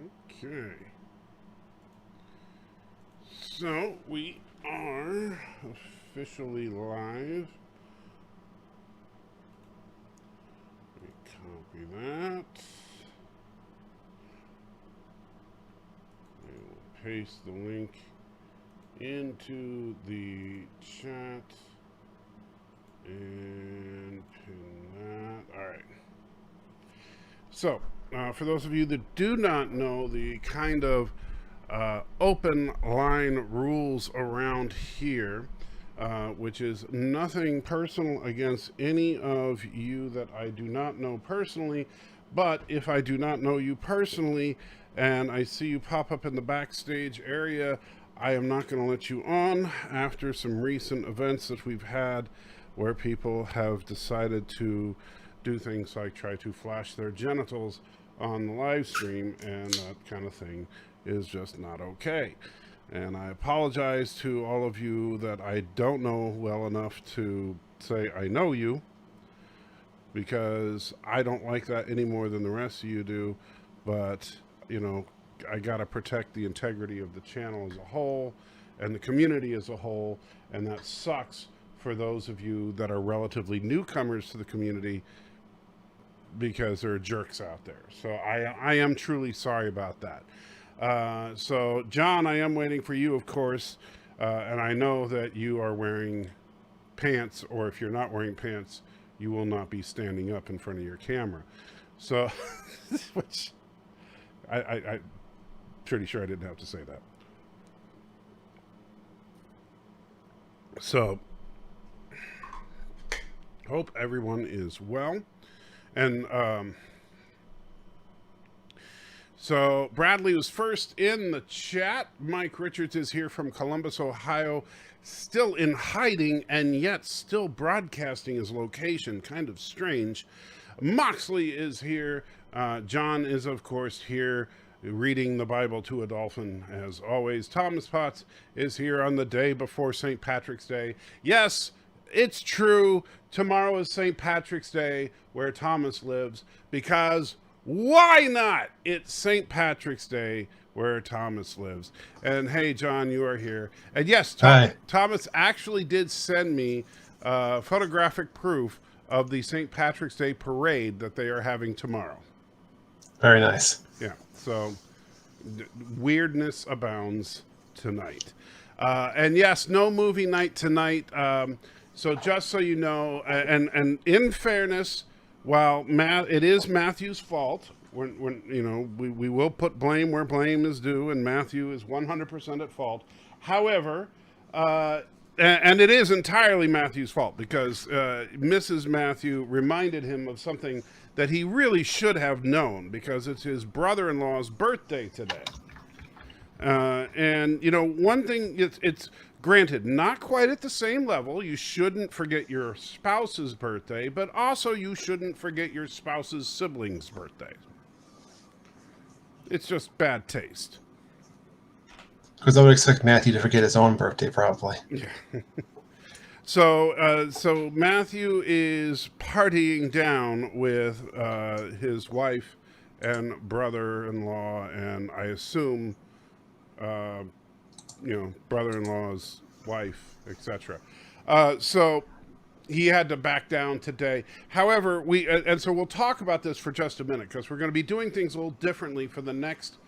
Okay. So we are officially live. Let me copy that. I will paste the link into the chat and pin that. All right. So, for those of you that do not know the kind of open line rules around here, which is nothing personal against any of you that I do not know personally, but if I do not know you personally and I see you pop up in the backstage area, I am not going to let you on after some recent events that we've had where people have decided to do things like try to flash their genitals on the live stream, and that kind of thing is just not okay. And I apologize to all of you that I don't know well enough to say I know you, because I don't like that any more than the rest of you do. But, you know, I got to protect the integrity of the channel as a whole and the community as a whole. And that sucks for those of you that are relatively newcomers to the community, because there are jerks out there. So I am truly sorry about that. So, John, I am waiting for you, of course. And I know that you are wearing pants, or if you're not wearing pants, you will not be standing up in front of your camera. So, which I'm pretty sure I didn't have to say that. So, hope everyone is well. And so Bradley was first in the chat. Mike Richards is here from Columbus, Ohio, still in hiding and yet still broadcasting his location. Kind of strange. Moxley is here. John is, of course, here reading the Bible to a dolphin, as always. Thomas Potts is here on the day before St. Patrick's Day. Yes, it's true. Tomorrow is St. Patrick's Day, where Thomas lives, because why not? It's St. Patrick's Day where Thomas lives. And hey, John, you are here. And yes, Thomas actually did send me photographic proof of the St. Patrick's Day parade that they are having tomorrow. Very nice. Yeah, so weirdness abounds tonight. And yes, no movie night tonight. So just so you know, and in fairness, while it is Matthew's fault, when you know, we will put blame where blame is due, and Matthew is 100% at fault. However, and it is entirely Matthew's fault, because Mrs. Matthew reminded him of something that he really should have known, because it's his brother-in-law's birthday today. And, you know, one thing, it's granted, not quite at the same level. You shouldn't forget your spouse's birthday, but also you shouldn't forget your spouse's sibling's birthday. It's just bad taste. Because I would expect Matthew to forget his own birthday, probably. Yeah. So Matthew is partying down with his wife and brother-in-law, and I assume, you know, brother-in-law's wife, etc. So he had to back down today. However, and so we'll talk about this for just a minute, because we're going to be doing things a little differently for the next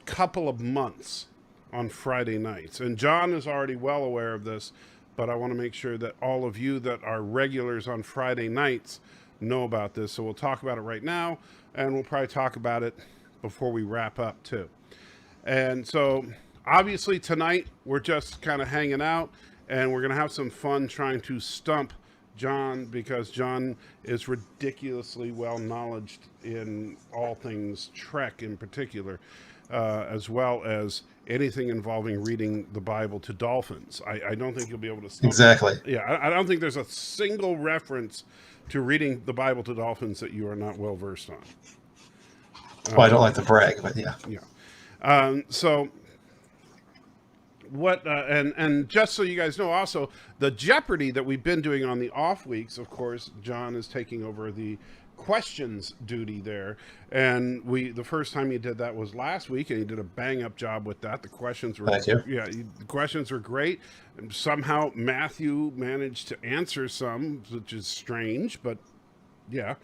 couple of months on Friday nights. And John is already well aware of this, but I want to make sure that all of you that are regulars on Friday nights know about this. So we'll talk about it right now, and we'll probably talk about it before we wrap up too. And so obviously tonight we're just kind of hanging out, and we're going to have some fun trying to stump John, because John is ridiculously well knowledged in all things Trek in particular, as well as anything involving reading the Bible to dolphins. I don't think you'll be able to stump. Exactly. Yeah, I don't think there's a single reference to reading the Bible to dolphins that you are not well versed on. Well, I don't like to brag, but yeah. Yeah. So what, and just so you guys know, also the Jeopardy that we've been doing on the off weeks, of course, John is taking over the questions duty there, and the first time he did that was last week, and he did a bang up job with that. The questions were Thank you. the questions were great, and somehow Matthew managed to answer some, which is strange, but yeah.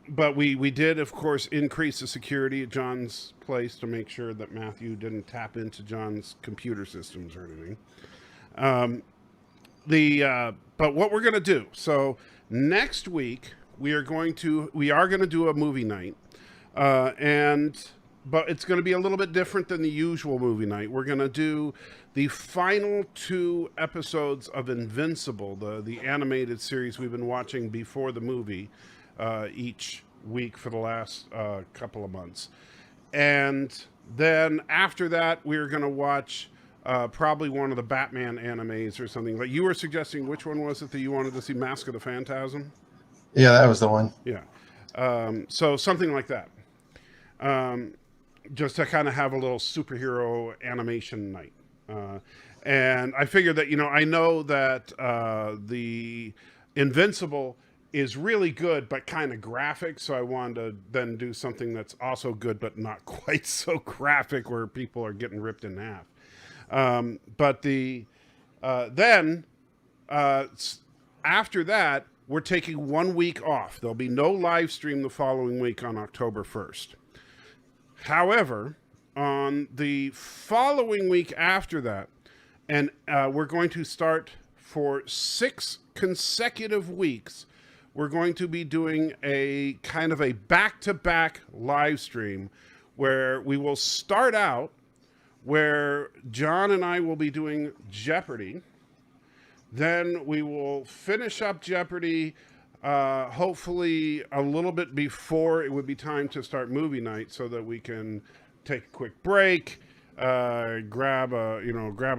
But we did, of course, increase the security at John's place to make sure that Matthew didn't tap into John's computer systems or anything. But what we're going to do, so next week we are going to do a movie night, but it's going to be a little bit different than the usual movie night. We're going to do the final 2 episodes of Invincible, the animated series we've been watching before the movie, each week for the last couple of months. And then after that, we're going to watch probably one of the Batman animes or something. Like you were suggesting, which one was it that you wanted to see? Mask of the Phantasm? Yeah, that was the one. Yeah. So something like that. Just to kind of have a little superhero animation night. And I figured that, I know that the Invincible is really good, but kind of graphic. So I wanted to then do something that's also good, but not quite so graphic where people are getting ripped in half. After that, we're taking 1 week off. There'll be no live stream the following week on October 1st. However, on the following week after that, and we're going to start for 6 consecutive weeks, we're going to be doing a kind of a back-to-back live stream where we will start out where John and I will be doing Jeopardy. Then we will finish up Jeopardy, hopefully a little bit before it would be time to start movie night, so that we can take a quick break, grab a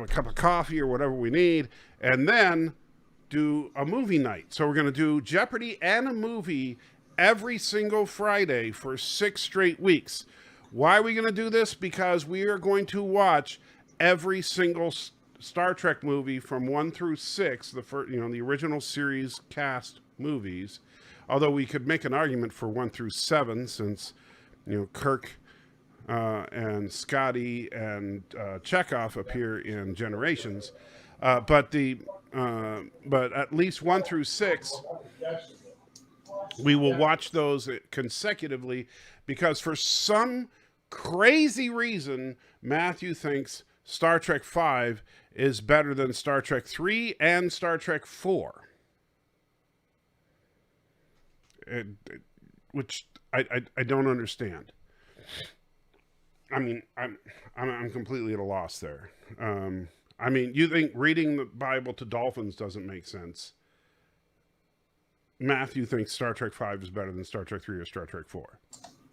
cup of coffee or whatever we need, and then do a movie night. So we're going to do Jeopardy and a movie every single Friday for 6 straight weeks. Why are we going to do this? Because we are going to watch every single Star Trek movie from 1 through 6, the original series cast movies. Although we could make an argument for 1 through 7, since Kirk and Scotty and Chekhov appear in Generations. But at least 1 through 6, we will watch those consecutively, because for some crazy reason, Matthew thinks Star Trek 5 is better than Star Trek 3 and Star Trek 4. Which I don't understand. I mean, I'm completely at a loss there. You think reading the Bible to dolphins doesn't make sense. Matthew thinks Star Trek 5 is better than Star Trek 3 or Star Trek 4.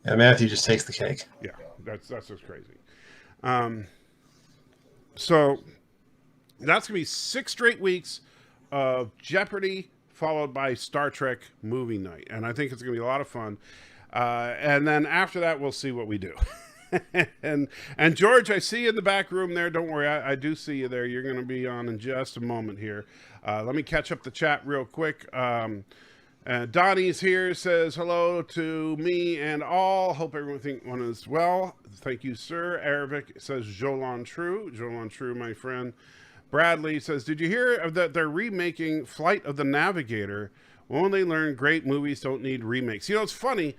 Yeah, Matthew just takes the cake. Yeah, that's just crazy. So that's going to be 6 straight weeks of Jeopardy, followed by Star Trek movie night. And I think it's going to be a lot of fun. And then after that, we'll see what we do. and George, I see you in the back room there. Don't worry, I do see you there. You're going to be on in just a moment here. Let me catch up the chat real quick. Donnie's here, says hello to me and all. Hope everyone is well. Thank you, sir. Aravic says Jolan True, my friend. Bradley says, did you hear that they're remaking Flight of the Navigator? When they learn great movies don't need remakes? It's funny.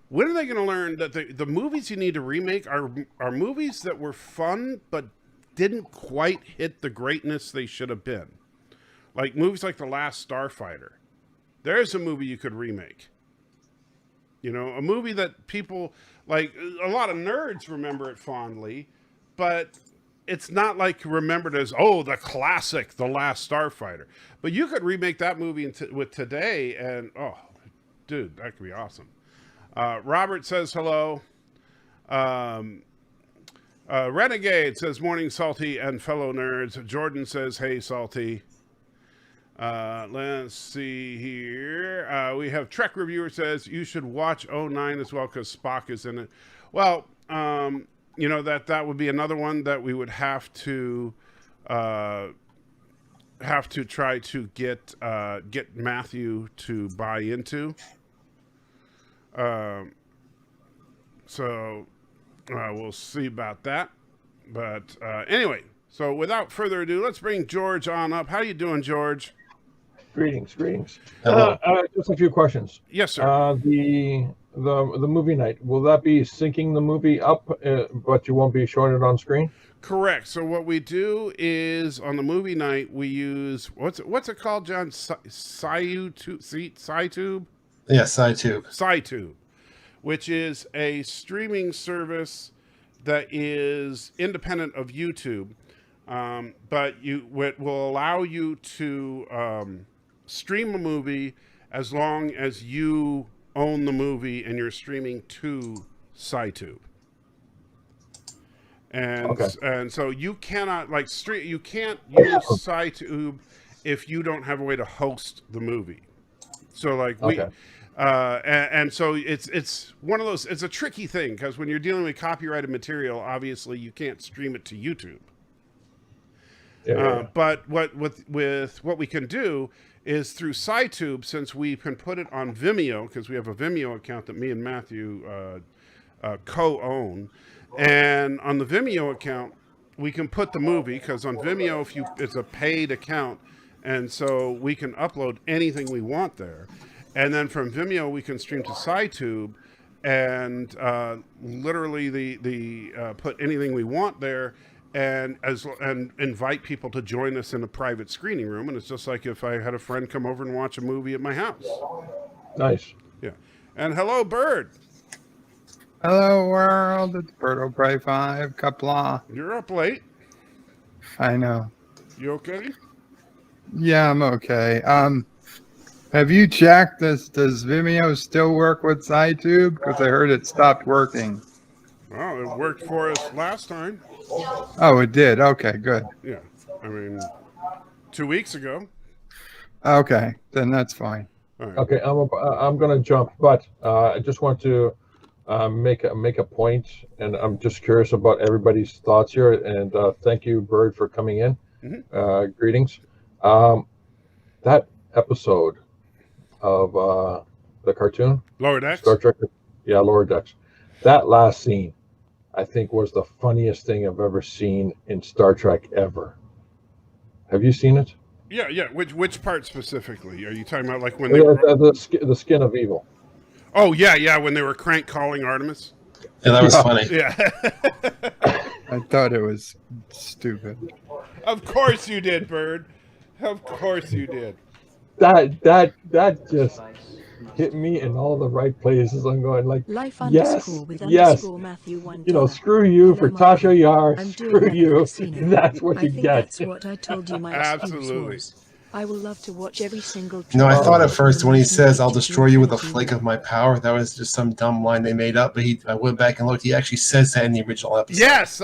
When are they going to learn that the movies you need to remake are movies that were fun but didn't quite hit the greatness they should have been? Like movies like The Last Starfighter. There's a movie you could remake. A movie that people, like, a lot of nerds remember it fondly, but it's not like remembered as, the classic, The Last Starfighter. But you could remake that movie with today, and, dude, that could be awesome. Robert says hello. Renegade says, morning, Salty and fellow nerds. Jordan says, hey, Salty. Let's see here. We have Trek Reviewer says, you should watch 09 as well because Spock is in it. Well, that would be another one that we would have to have to try to get Matthew to buy into. Um, so we'll see about that. But anyway, so without further ado, let's bring George on up. How you doing, George? Greetings. Hello. Just a few questions. Yes, sir. The movie night, will that be syncing the movie up, but you won't be showing it on screen? Correct. So what we do is on the movie night we use what's it called, John? SciTube. Yes, I too. SciTube, which is a streaming service that is independent of YouTube, but it will allow you to stream a movie as long as you own the movie and you're streaming to SciTube. And so you cannot you can't use SciTube if you don't have a way to host the movie. So and so it's one of those. It's a tricky thing because when you're dealing with copyrighted material, obviously you can't stream it to YouTube. But with what we can do is through SciTube, since we can put it on Vimeo because we have a Vimeo account that me and Matthew co-own, and on the Vimeo account we can put the movie because on Vimeo it's a paid account, and so we can upload anything we want there. And then from Vimeo, we can stream to SciTube and literally put anything we want there and invite people to join us in a private screening room. And it's just like if I had a friend come over and watch a movie at my house. Nice. Yeah. And hello, Bird. Hello, world. It's Birdo Bray 5, Kapla. You're up late. I know. You okay? Yeah, I'm okay. Have you checked this? Does Vimeo still work with SciTube? Because I heard it stopped working. Well, it worked for us last time. Oh, it did. Okay, good. Yeah. I mean, 2 weeks ago. Okay, then that's fine. All right. Okay, I'm going to jump, but I just want to make a point, and I'm just curious about everybody's thoughts here. And thank you, Bird, for coming in. Mm-hmm. Greetings. That episode of the cartoon, Lower Decks? Star Trek, Lower Decks. That last scene, I think, was the funniest thing I've ever seen in Star Trek ever. Have you seen it? Yeah. Which part specifically? Are you talking about like when the skin of evil? Oh yeah, when they were crank calling Artemis. Yeah, that was funny. Yeah. I thought it was stupid. Of course you did, Bird. Of course you did. That just hit me in all the right places. I'm going like, Life yes, Matthew 1. you know, screw you for Tasha Yar, I'm doing screw that you. casino. That's what you I think get. that's what I told you my Absolutely. excuse was. I will love to watch every single. No, I thought at first when he says, "I'll Trek destroy you with a flake of my power," that was just some dumb line they made up. But I went back and looked. He actually says that in the original episode. Yes.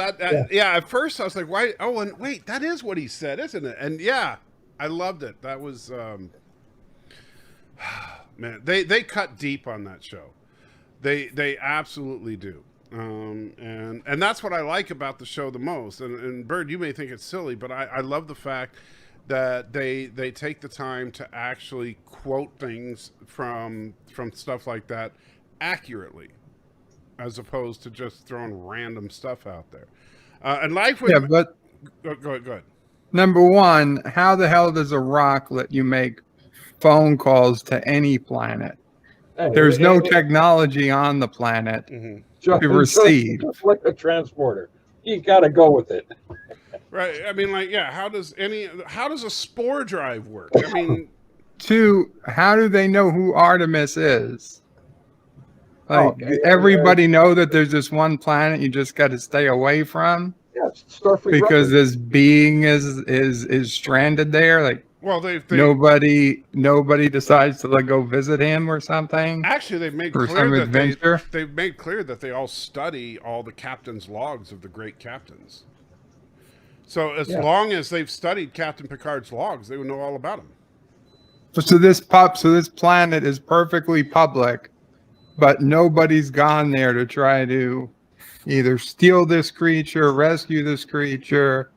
Yeah. At first I was like, why? Oh, and wait, that is what he said, isn't it? And yeah, I loved it. That was man. They cut deep on that show. They absolutely do. And that's what I like about the show the most. And Bird, you may think it's silly, but I love the fact that they take the time to actually quote things from stuff like that accurately, as opposed to just throwing random stuff out there. And life with but go ahead. Number one, how the hell does a rock let you make phone calls to any planet? There's no technology on the planet to receive. Just like a transporter. You got to go with it. Right. I mean, like, yeah. How does a spore drive work? I mean, Two, how do they know who Artemis is? Like, everybody know that there's this one planet you just got to stay away from. Yeah, Starfleet because this being is stranded there. Like, well, they nobody decides to like go visit him or something. Actually, they've made for clear some that adventure. they've made clear that they all study all the captain's logs of the great captains. So as long as they've studied Captain Picard's logs, they would know all about him. So this planet is perfectly public, but nobody's gone there to try to either steal this creature, rescue this creature,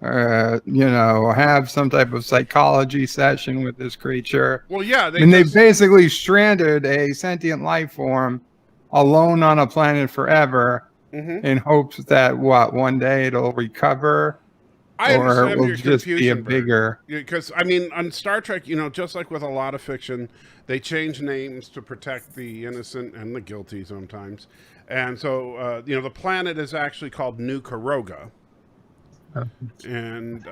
have some type of psychology session with this creature. Well, yeah, They basically stranded a sentient life form alone on a planet forever in hopes that one day it'll recover. I or understand will your just be a confusion, bigger. Because I mean, on Star Trek, just like with a lot of fiction, they change names to protect the innocent and the guilty sometimes. And so, the planet is actually called New Karoga. And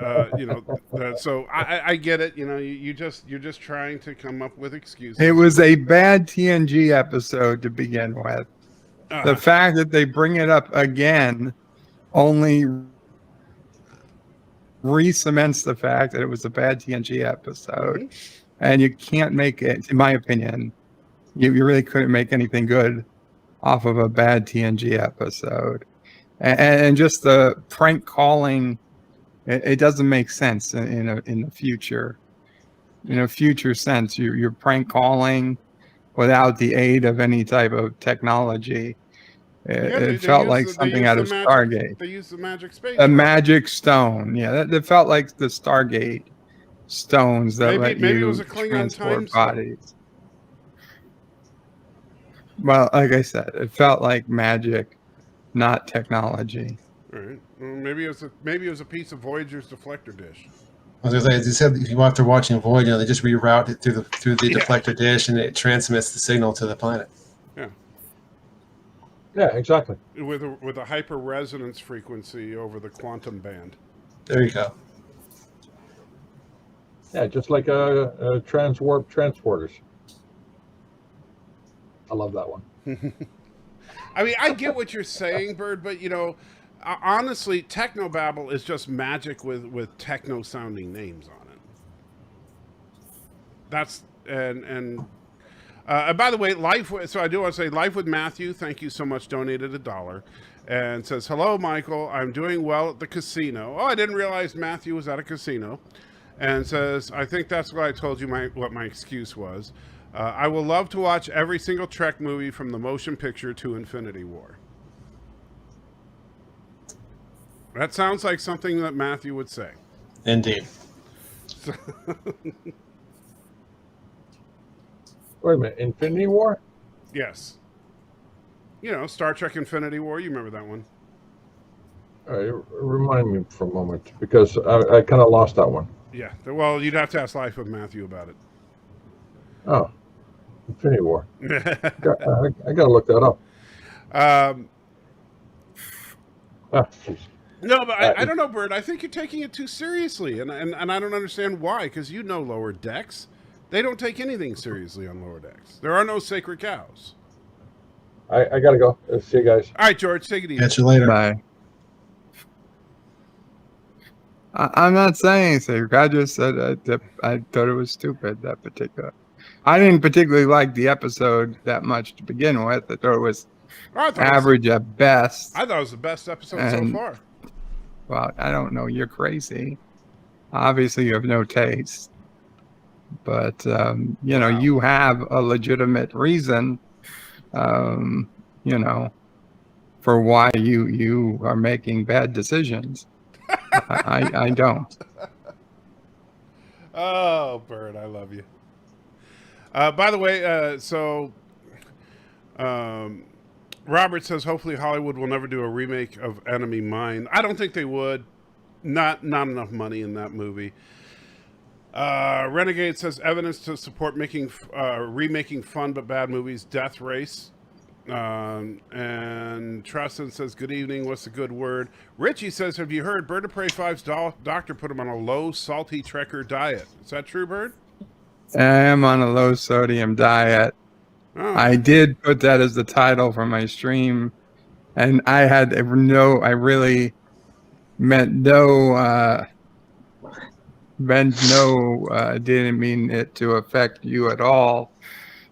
so I get it. You're just trying to come up with excuses. It was a bad TNG episode to begin with. The fact that they bring it up again only re-cements the fact that it was a bad TNG episode, and you can't make it. In my opinion, you really couldn't make anything good off of a bad TNG episode, and just the prank calling. It doesn't make sense in the future. In a future sense, you're prank calling without the aid of any type of technology. It felt like something out of Stargate. They used the magic space. A magic stone. Yeah, that felt like the Stargate stones that let maybe you it was a Klingon transport time bodies. Well, like I said, it felt like magic, not technology. All right. Well, maybe it was a piece of Voyager's deflector dish. I was gonna say, as you said, if you after watching Voyager, they just reroute it through the deflector dish, and it transmits the signal to the planet. Yeah. Yeah, exactly. With a hyper resonance frequency over the quantum band. There you go. Yeah, just like a transwarp transporters. I love that one. I mean, I get what you're saying, Bird, but honestly, technobabble is just magic with techno-sounding names on it. That's and by the way, so I do want to say, Life with Matthew, thank you so much, donated $1, and says, hello, Michael, I'm doing well at the casino. Oh, I didn't realize Matthew was at a casino. And says, I think that's what I told you what my excuse was. I will love to watch every single Trek movie from the motion picture to Infinity War. That sounds like something that Matthew would say. Indeed. Wait a minute, Infinity War? Yes. Star Trek Infinity War, you remember that one. All right, remind me for a moment, because I kind of lost that one. Yeah, well, you'd have to ask Life with Matthew about it. Oh, Infinity War. I got to look that up. No, but I don't know, Bert. I think you're taking it too seriously, and I don't understand why, because Lower Decks. They don't take anything seriously on Lower Decks. There are no sacred cows. I got to go. See you guys. All right, George, take it easy. Catch you later. Bye. I'm not saying sacred. I just said that I thought it was stupid, that particular. I didn't particularly like the episode that much to begin with. I thought it was average at best. I thought it was the best episode so far. Well, I don't know. You're crazy. Obviously, you have no taste. But, you have a legitimate reason, for why you are making bad decisions. I don't. Oh, Bird, I love you. By the way, Robert says hopefully Hollywood will never do a remake of Enemy Mine. I don't think they would. Not enough money in that movie. Renegade says evidence to support remaking fun but bad movies. Death Race. And Trustin says, good evening. What's a good word? Richie says, have you heard Bird of Prey 5's doctor put him on a low salty Trekker diet? Is that true, Bird? I am on a low sodium diet. Oh. I did put that as the title for my stream, and I really meant no, didn't mean it to affect you at all.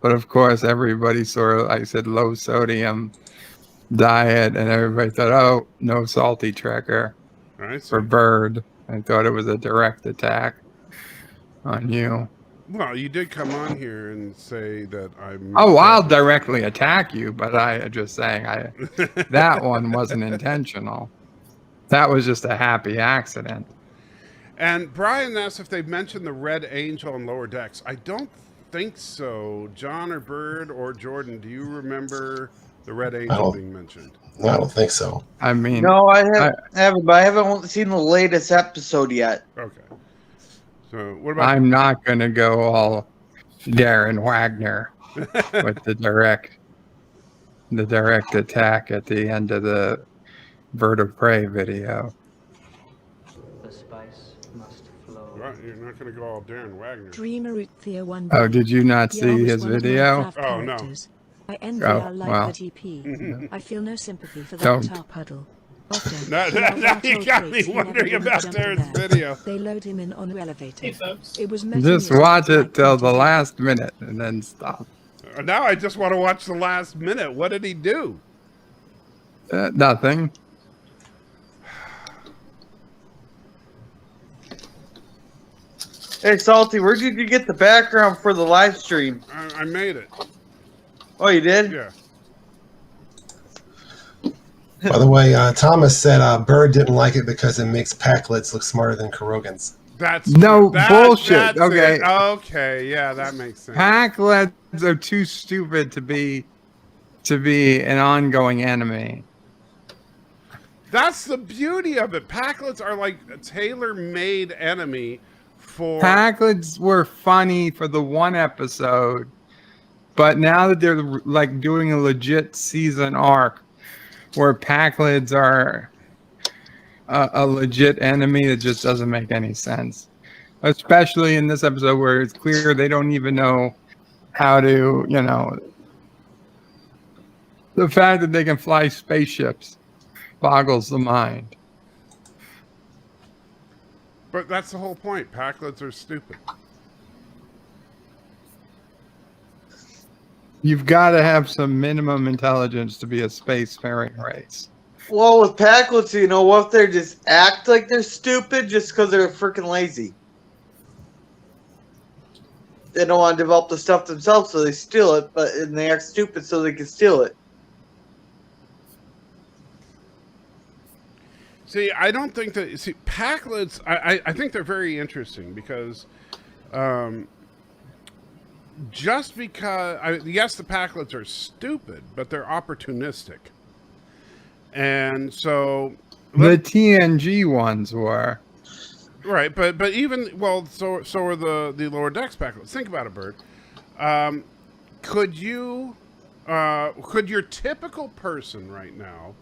But of course, everybody I said low sodium diet, and everybody thought, oh, no salty Trekker for Bird. I thought it was a direct attack on you. Well, you did come on here and say that I'm... Oh, I'll directly attack you, but I'm just saying that one wasn't intentional. That was just a happy accident. And Brian asked if they've mentioned the Red Angel in Lower Decks. I don't think so. John or Bird or Jordan, do you remember the Red Angel being mentioned? No, I don't think so. I mean, No, I haven't, but I haven't seen the latest episode yet. Okay. So what about? I'm not going to go all Darren Wagner with the direct attack at the end of the Bird of Prey video. The spice must flow. Right, you're not going to go all Darren Wagner. Dreamer Thea 1. Oh, did you not Yar see was his one of my video? fav Oh, no. characters. I envy Oh, our life well. at EP. I feel no sympathy for Don't. that tar puddle. Often, Now you got me wondering about Darren's video. They load him in on elevator. Hey, folks. It was Just messing watch with it till the like last minute and then stop. Now I just want to watch the last minute. What did he do? Nothing. Hey, Salty, where did you get the background for the live stream? I made it. Oh, you did? Yeah. By the way, Thomas said Bird didn't like it because it makes Packlets look smarter than Kurogans. That's Bullshit. that's Okay. it. Okay. Yeah, that makes sense. Packlets are too stupid to be an ongoing enemy. That's the beauty of it. Packlets are like a tailor-made enemy for. Packlets were funny for the one episode, but now that they're like doing a legit season arc where Packlets are a legit enemy, that just doesn't make any sense. Especially in this episode where it's clear they don't even know how to, the fact that they can fly spaceships boggles the mind. But that's the whole point. Packlets are stupid. You've got to have some minimum intelligence to be a spacefaring race. Well, with Packlets, what if they just act like they're stupid just because they're freaking lazy? They don't want to develop the stuff themselves, so they steal it, and they act stupid so they can steal it. See, I don't think that. See, Packlets, I think they're very interesting because just because. Yes, the Packlets are stupid, but they're opportunistic. And so. The TNG ones were. Right, but even. Well, so are the Lower Decks Packlets. Think about it, Bird. Could your typical person right now.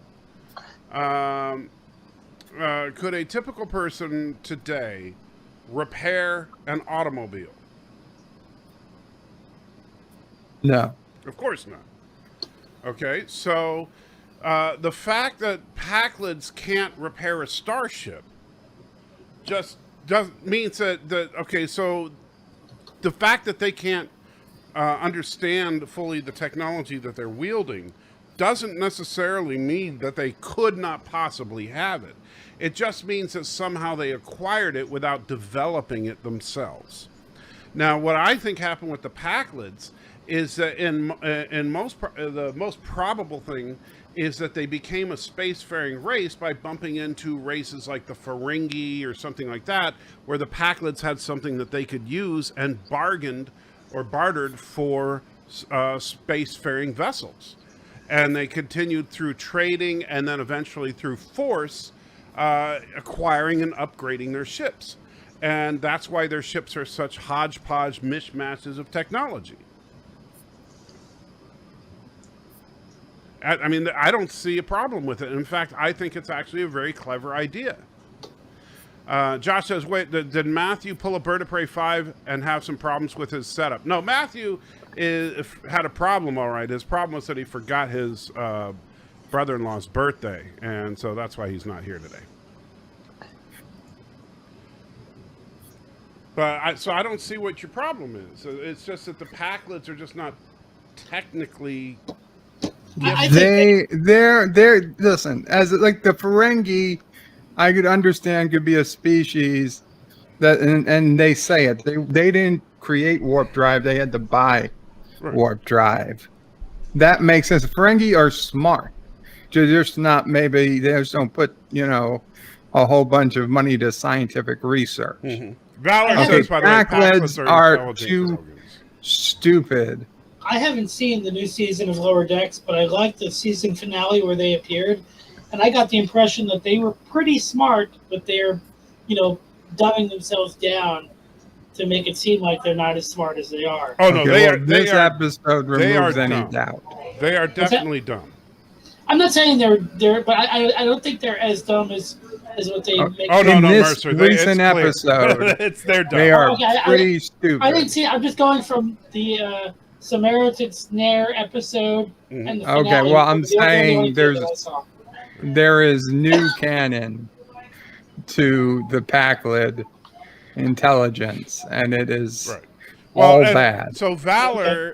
Could a typical person today repair an automobile? No. Of course not. Okay, so the fact that Packlets can't repair a starship just doesn't means that okay, so the fact that they can't understand fully the technology that they're wielding doesn't necessarily mean that they could not possibly have it. It just means that somehow they acquired it without developing it themselves. Now, what I think happened with the Packlets is that the most probable thing is that they became a spacefaring race by bumping into races like the Ferengi or something like that, where the Packlets had something that they could use and bargained or bartered for spacefaring vessels. And they continued through trading and then eventually through force, acquiring and upgrading their ships. And that's why their ships are such hodgepodge mishmashes of technology. I mean, I don't see a problem with it. In fact, I think it's actually a very clever idea. Josh says, wait, did Matthew pull a Bird of Prey 5 and have some problems with his setup? No, Matthew had a problem, all right. His problem was that he forgot his brother-in-law's birthday, and so that's why he's not here today. But so I don't see what your problem is. It's just that the Packlets are just not technically... They're listen, as like the Ferengi, I could understand could be a species that, and they say it, they didn't create warp drive, they had to buy warp drive. That makes sense. The Ferengi are smart. They're just not, maybe they just don't put, a whole bunch of money to scientific research. Valor Okay, says, by the way, Packlids Packlids are intelligent too organs. stupid. I haven't seen the new season of Lower Decks, but I liked the season finale where they appeared, and I got the impression that they were pretty smart, but they're, dumbing themselves down to make it seem like they're not as smart as they are. Oh no, they are. This episode they are removes any dumb. doubt. They are What's that? definitely dumb. I'm not saying they're, but I don't think they're as dumb as what they make. Oh no, In no, this Mercer. recent it's clear. episode, it's their dumb. They are Okay, pretty stupid. I didn't see. I'm just going from the Samaritan Snare episode and the finale. Okay, well, I'm They're the only saying two that I saw. there is new canon to the Packlid intelligence, and it is Right. all and bad. So Valor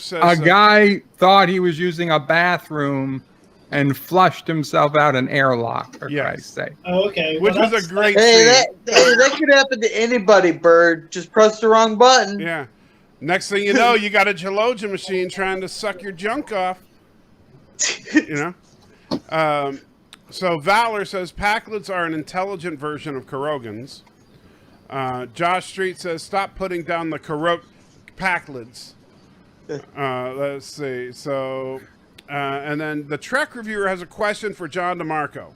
says A that- guy thought he was using a bathroom and flushed himself out an airlock, for Yes. Christ's sake. Oh, okay. which well, was a great Hey, scene. that could happen to anybody, Bird. Just press the wrong button. Yeah. Next thing you know, you got a gelogia machine trying to suck your junk off. So Valor says Packlids are an intelligent version of Kurogans. Josh Street says stop putting down the Packlids. Let's see. So, and then the Trek reviewer has a question for John DeMarco.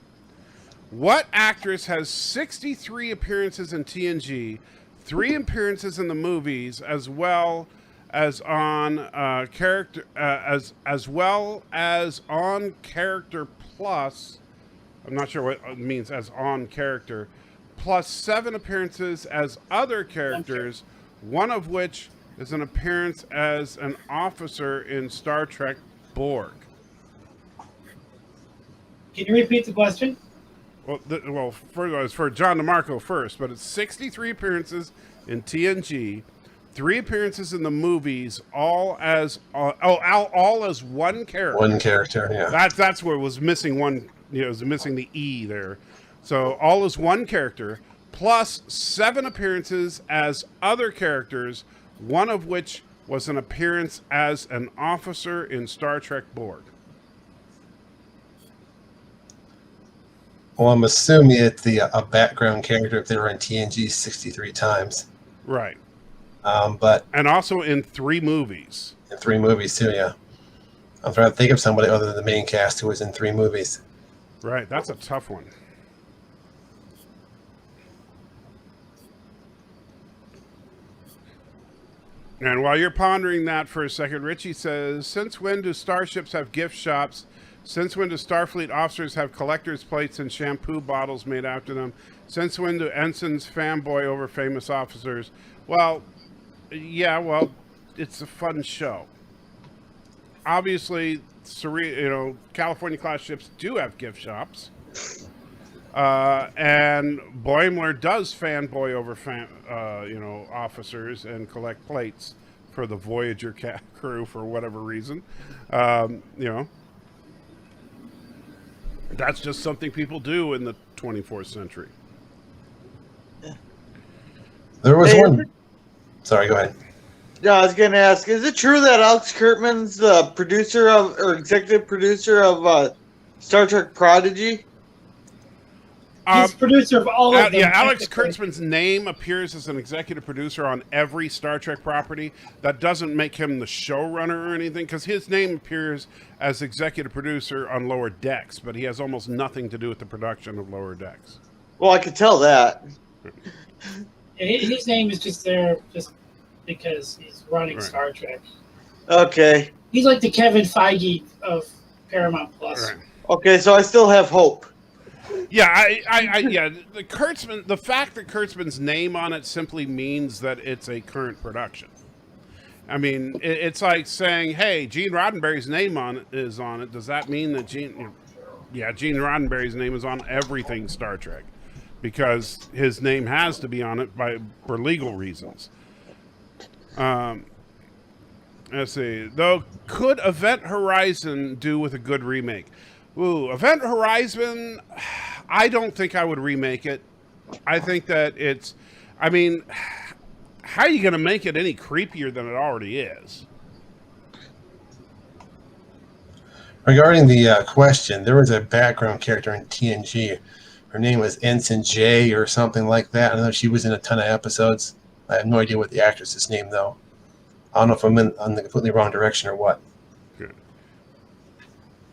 What actress has 63 appearances in TNG, 3 appearances in the movies, as well as on character, as well as on character plus? I'm not sure what it means as on character, plus 7 appearances as other characters, one of which is an appearance as an officer in Star Trek Borg. Can you repeat the question? Well, it's for John DeMarco first, but it's 63 appearances in TNG, 3 appearances in the movies, all as one character. One character, yeah. That's where it was missing one. It was missing the E there. So all as one character, plus 7 appearances as other characters, one of which was an appearance as an officer in Star Trek Borg. Well, I'm assuming it's a background character if they were in TNG 63 times. Right. But And also in 3 movies. in 3 movies too, yeah. I'm trying to think of somebody other than the main cast who was in 3 movies. Right. That's a tough one. And while you're pondering that for a second, Richie says, since when do starships have gift shops? Since when do Starfleet officers have collector's plates and shampoo bottles made after them? Since when do ensigns fanboy over famous officers? Well, yeah, well, it's a fun show. Obviously, California-class ships do have gift shops. And Boimler does fanboy over officers and collect plates for the Voyager crew for whatever reason. That's just something people do in the 24th century. There was Hey, one. Sorry, go ahead. Yeah, I was going to ask, is it true that Alex Kurtzman's the producer of, or executive producer of Star Trek Prodigy? He's producer of all of them. Alex technically. Kurtzman's name appears as an executive producer on every Star Trek property. That doesn't make him the showrunner or anything, because his name appears as executive producer on Lower Decks, but he has almost nothing to do with the production of Lower Decks. Well, I could tell that. His name is just there just because he's running Right. Star Trek. Okay. He's like the Kevin Feige of Paramount Plus. Right. Okay, so I still have hope. Yeah, the Kurtzman. The fact that Kurtzman's name on it simply means that it's a current production. I mean, it's like saying, "Hey, Gene Roddenberry's name is on it." Does that mean that Gene Roddenberry's name is on everything Star Trek? Because his name has to be on it for legal reasons. Let's see. Though, could Event Horizon do with a good remake? Ooh, Event Horizon, I don't think I would remake it. I think that how are you going to make it any creepier than it already is? Regarding the question, there was a background character in TNG Her name was Ensign J or something like that. I don't know. She was in a ton of episodes. I have no idea what the actress's name though. I don't know if I'm on the completely wrong direction or what. Good.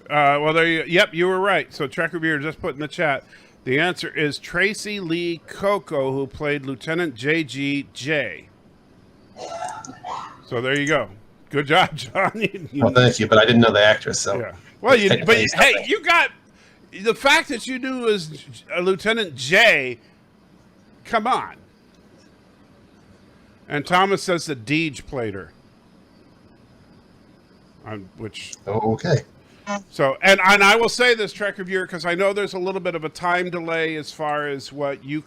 Well, there you. Yep, you were right. So Trek Reviewer just put in the chat. The answer is Tracy Lee Coco, who played Lieutenant J.G.J. So there you go. Good job, John. Well, thank you, but I didn't know the actress. So yeah. Well, Technically, hey, you got the fact that you knew was Lieutenant J. Come on. And Thomas says that Deej played her. Which okay. So, and I will say this, Trek Reviewer, because I know there's a little bit of a time delay as far as what you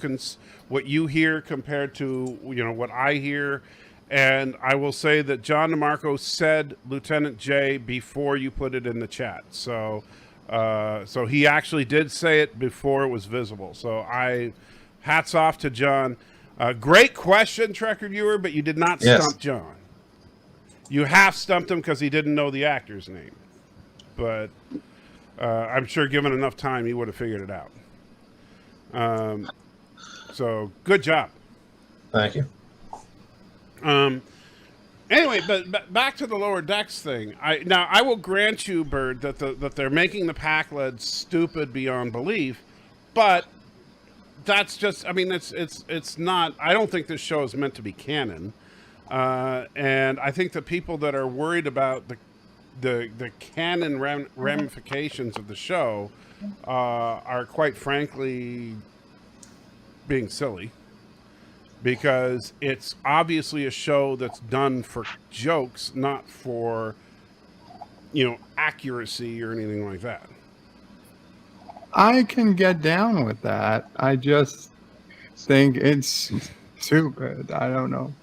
hear compared to what I hear, and I will say that John DeMarco said Lieutenant J before you put it in the chat. So, so he actually did say it before it was visible. So, hats off to John. Great question, Trek Reviewer, but you did not stump John. You half stumped him because he didn't know the actor's name. But I'm sure given enough time, he would have figured it out. So good job. Thank you. Anyway, but back to the Lower Decks thing. I will grant you, Bird, that they're making the Pakleds stupid beyond belief, but that's just. I mean, it's not. I don't think this show is meant to be canon, and I think the people that are worried about the canon ramifications of the show are quite frankly being silly, because it's obviously a show that's done for jokes, not for accuracy or anything like that. I can get down with that. I just think it's stupid. I don't know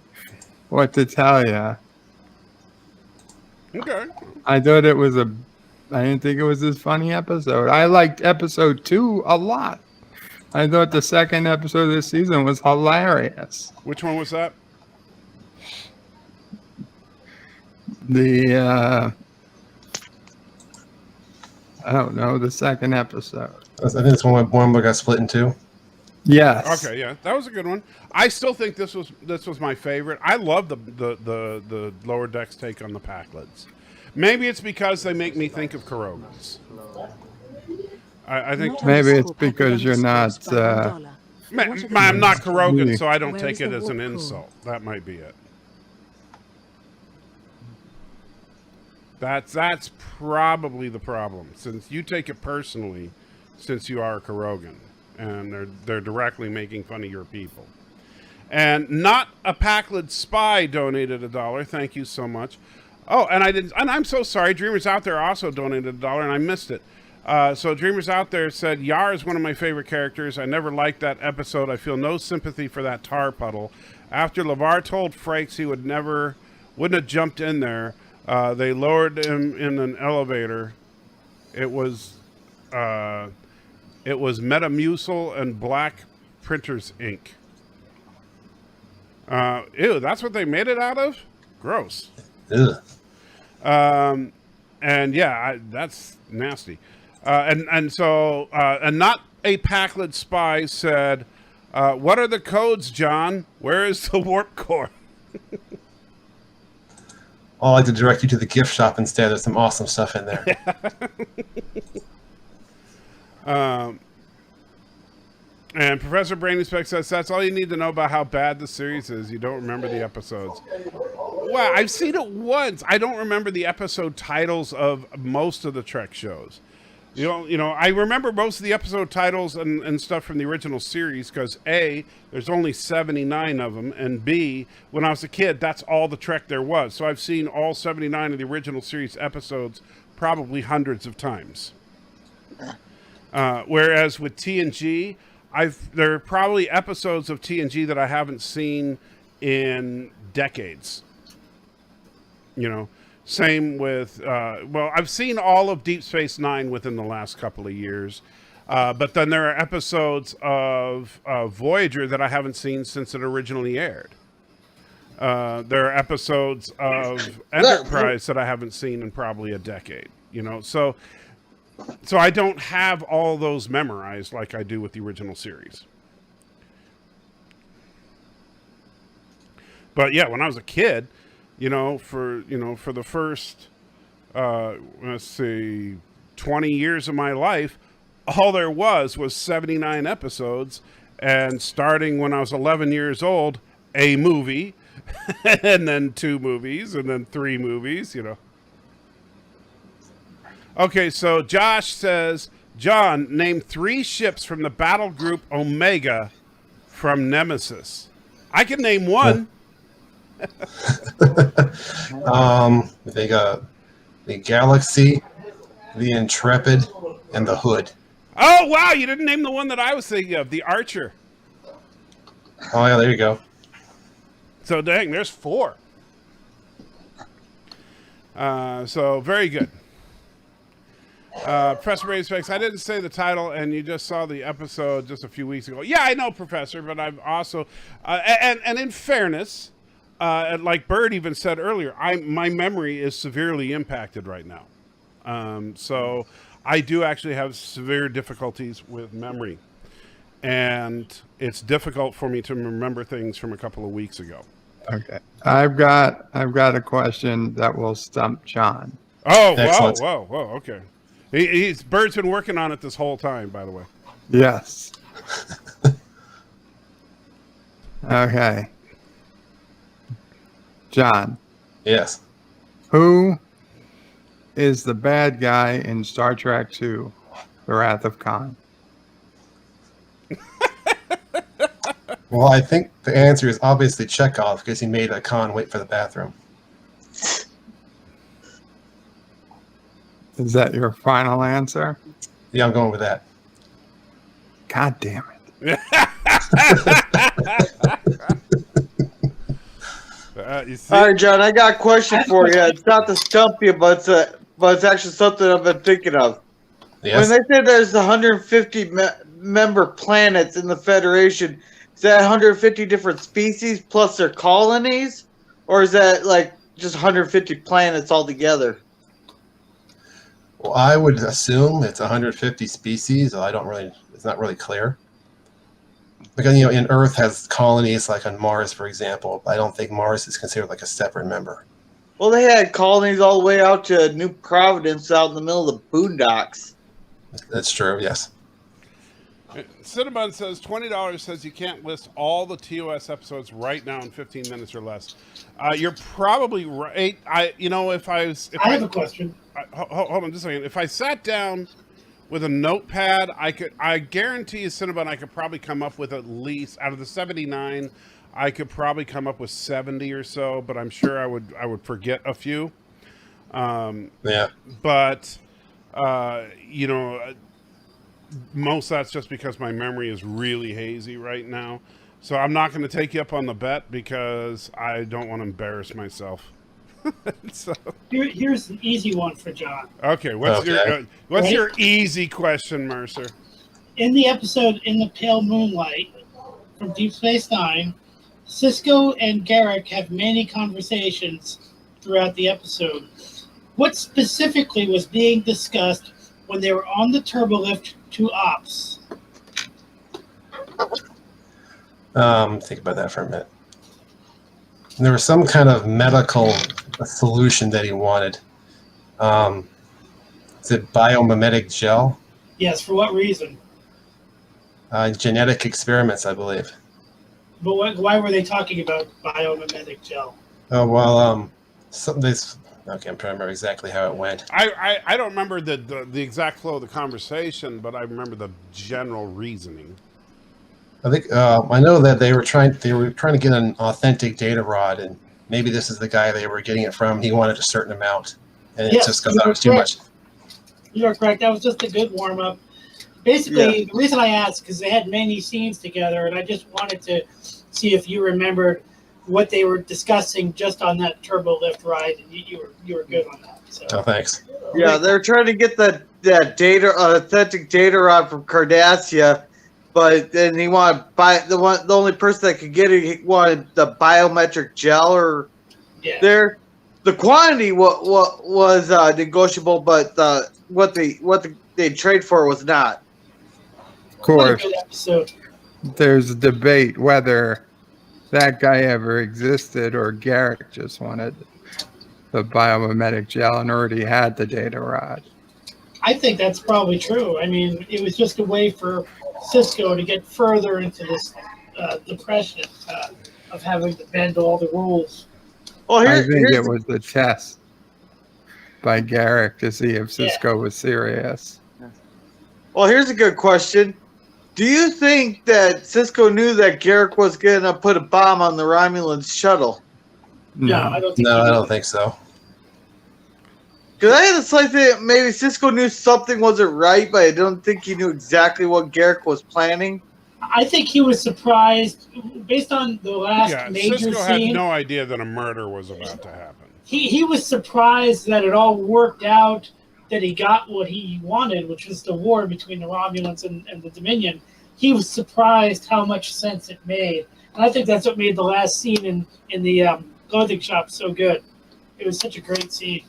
what to tell you. Okay. I thought it was I didn't think it was this funny episode. I liked episode 2 a lot. I thought the second episode of this season was hilarious. Which one was that? I don't know, the second episode. I think it's one where Bornberg got split in two. Yes. Okay, yeah, that was a good one. I still think this was my favorite. I love the Lower Decks take on the Pakleds. Maybe it's because they make me think of Kurogans. I think Maybe it's because you're not. I'm not Kurogan, so I don't take it as an insult. That might be it. That's probably the problem, since you take it personally, since you are a Kurogan, and they're directly making fun of your people. And Not a Pakled Spy donated $1. Thank you so much. Oh, and I'm so sorry. Dreamers Out There also donated $1, and I missed it. So Dreamers Out There said, Yar is one of my favorite characters. I never liked that episode. I feel no sympathy for that tar puddle. After LeVar told Frakes he wouldn't have jumped in there, they lowered him in an elevator. It was Metamucil and black printer's ink. Ew, that's what they made it out of? Gross. Ugh. And yeah, that's nasty. And so Not a Pakled Spy said, what are the codes, John? Where is the warp core? I'd like to direct you to the gift shop instead. There's some awesome stuff in there. And Professor Brainy Spec says, that's all you need to know about how bad the series is. You don't remember the episodes. Well, I've seen it once. I don't remember the episode titles of most of the Trek shows. You know, I remember most of the episode titles and stuff from the original series because A, there's only 79 of them, and B, when I was a kid, that's all the Trek there was. So I've seen all 79 of the original series episodes probably hundreds of times. Whereas with TNG, there are probably episodes of TNG that I haven't seen in decades. You know, same with, I've seen all of Deep Space Nine within the last couple of years. But then there are episodes of Voyager that I haven't seen since it originally aired. There are episodes of Enterprise that I haven't seen in probably a decade. You know, so So I don't have all those memorized like I do with the original series. But yeah, when I was a kid, for the first, let's see, 20 years of my life, all there was 79 episodes. And starting when I was 11 years old, a movie, and then 2 movies, and then 3 movies, Okay, so Josh says, John, name 3 ships from the battle group Omega from Nemesis. I can name 1. They got the Galaxy, the Intrepid, and the Hood. Oh, wow, you didn't name the one that I was thinking of, the Archer. Oh, yeah, there you go. So, dang, there's 4. So, very good. Professor Brady Specs, I didn't say the title, and you just saw the episode just a few weeks ago. Yeah, I know, Professor, but I've also... and in fairness, like Bird even said earlier, my memory is severely impacted right now. So I do actually have severe difficulties with memory. And it's difficult for me to remember things from a couple of weeks ago. Okay. I've got a question that will stump John. Oh, Excellent. whoa, okay. Bird's been working on it this whole time, by the way. Yes. Okay. John, Yes. who is the bad guy in Star Trek II, The Wrath of Khan? Well, I think the answer is obviously Chekhov because he made a Khan wait for the bathroom. Is that your final answer? Yeah, I'm going with that. God damn it. You see? All right, John, I got a question for you. It's not to stump you, but it's actually something I've been thinking of. Yes. When they say there's 150 member planets in the Federation, is that 150 different species plus their colonies? Or is that like just 150 planets altogether? Well, I would assume it's 150 species. It's not really clear. Because, in Earth has colonies like on Mars, for example. I don't think Mars is considered like a separate member. Well, they had colonies all the way out to New Providence out in the middle of the boondocks. That's true, yes. Cinnamon says $20 says you can't list all the TOS episodes right now in 15 minutes or less. You're probably right. I have a question. Hold on just a second. If I sat down with a notepad, I guarantee you, Cinnabon, I could probably come up with at least, out of the 79, I could probably come up with 70 or so, but I'm sure I would forget a few. Yeah. But, most of that's just because my memory is really hazy right now. So I'm not going to take you up on the bet because I don't want to embarrass myself. So. Here's an easy one for John. Okay, what's your easy question, Mercer? In the episode In the Pale Moonlight from Deep Space Nine, Cisco and Garrick have many conversations throughout the episode. What specifically was being discussed when they were on the turbolift to Ops? Think about that for a minute. There was some kind of medical solution that he wanted. Is it biomimetic gel? Yes, for what reason? Genetic experiments, I believe. But why were they talking about biomimetic gel? Oh, well, okay, I'm trying to remember exactly how it went. I don't remember the exact flow of the conversation, but I remember the general reasoning. I think I know that they were trying to get an authentic data rod, and maybe this is the guy they were getting it from. He wanted a certain amount, and Yes, it just got out too much. You are correct. That was just a good warm up. Basically, the reason I asked because they had many scenes together, and I just wanted to see if you remembered what they were discussing just on that turbo lift ride, and you were good on that. So. Oh, thanks. Yeah, they're trying to get that authentic data rod from Cardassia, but then he wanted to buy the only person that could get it. He wanted the biometric gel, or the quantity was negotiable, but what the they'd trade for was not. Of What a course, good episode. there's a debate whether that guy ever existed or Garrick just wanted the biomimetic gel and already had the data rod. I think that's probably true. I mean, it was just a way for Cisco to get further into this depression of having to bend all the rules. Well, I think here's it was the test by Garrick to see if Cisco was serious. here's a good question. Do you think that Cisco knew that Garrick was going to put a bomb on the Romulan shuttle? No, I don't think. No, he I did. don't think so. Because I had a slight thing maybe Cisco knew something wasn't right, but I don't think he knew exactly what Garrick was planning. I think he was surprised based on the last Yeah, major Cisco had scene. no idea that a murder was about to happen. He was surprised that it all worked out, that he got what he wanted, which was the war between the Romulans and the Dominion. He was surprised how much sense it made. And I think that's what made the last scene in the clothing shop so good. It was such a great scene.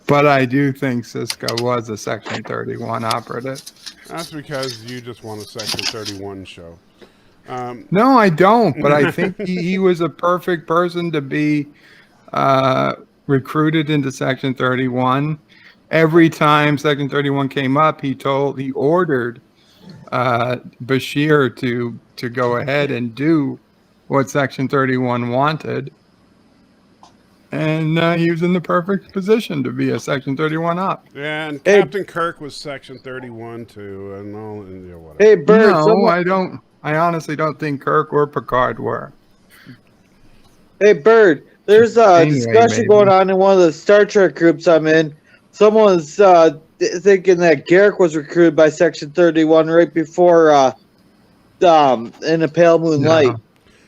But I do think Cisco was a Section 31 operative. That's because you just want a Section 31 show. No, I don't. But I think he was a perfect person to be recruited into Section 31. Every time Section 31 came up, he ordered Bashir to go ahead and do what Section 31 wanted. And he was in the perfect position to be a Section 31 op. Yeah, and Hey. Captain Kirk was Section 31 too, and all, and you know, whatever. Hey, Bird, No, I don't. I honestly don't think Kirk or Picard were. Hey, Bird, there's a Anyway, discussion maybe. going on in one of the Star Trek groups I'm in. Someone's thinking that Garrick was recruited by Section 31 right before in a Pale Moonlight.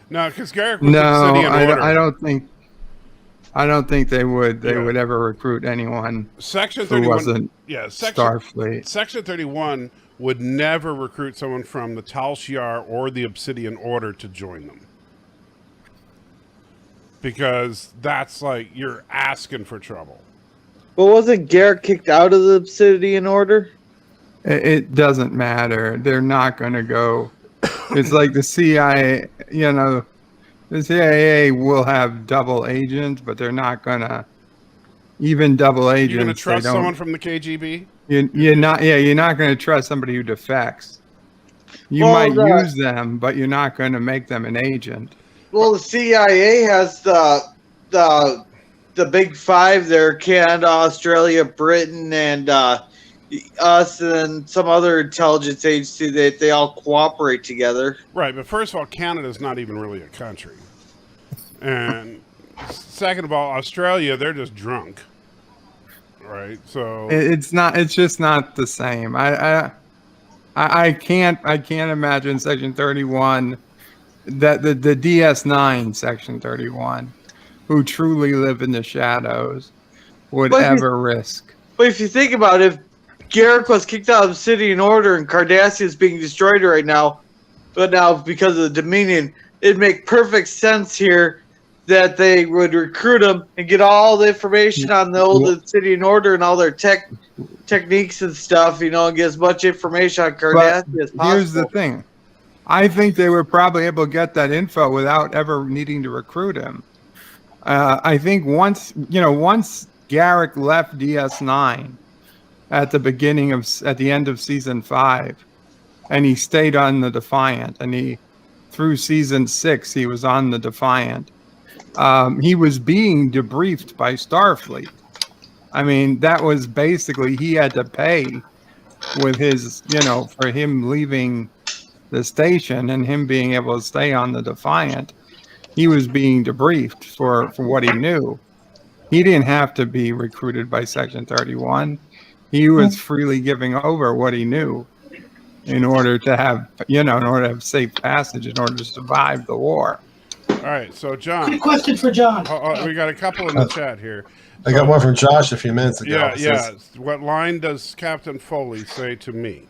No, because Garrick was No, Obsidian Order. I don't think they would. They Yeah. would ever recruit anyone Section who 31 wasn't Yeah, Section Starfleet. 31 would never recruit someone from the Tal Shiar or the Obsidian Order to join them. Because that's like, you're asking for trouble. But wasn't Garrick kicked out of the Obsidian Order? It doesn't matter. They're not going to go. It's like the CIA. You know, the CIA will have double agents, but they're not going to. Even double agents. You're going to trust they don't- someone from the KGB? You're not. Yeah, you're not going to trust somebody who defects. You Well, might the- use them, but you're not going to make them an agent. Well, the CIA has the big five there: Canada, Australia, Britain, and us, and some other intelligence agency that they all cooperate together. Right, but first of all, Canada's not even really a country. And second of all, Australia, they're just drunk. Right? So It's not. It's just not the same. I can't imagine Section 31, that the DS9 Section 31, who truly live in the shadows, would But you- ever risk. But if you think about it, if Garrick was kicked out of Obsidian Order and Cardassian is being destroyed right now, but now because of the Dominion, it'd make perfect sense here that they would recruit him and get all the information on the old Obsidian Order and all their techniques and stuff, you know, and get as much information on But Cardassian as possible. here's the thing. I think they were probably able to get that info without ever needing to recruit him. I think once Garrick left DS9 at the end of season 5, and he stayed on the Defiant, and through season 6 he was on the Defiant. He was being debriefed by Starfleet. I mean, that was basically, he had to pay with his, for him leaving the station and him being able to stay on the Defiant. He was being debriefed for what he knew. He didn't have to be recruited by Section 31. He was freely giving over what he knew in order to have safe passage, in order to survive the war. all right, so John, Quick question for John. we got a couple in the chat here. I got one from Josh a few minutes ago. Yeah, It yeah. says, What line does Captain Foley say to me?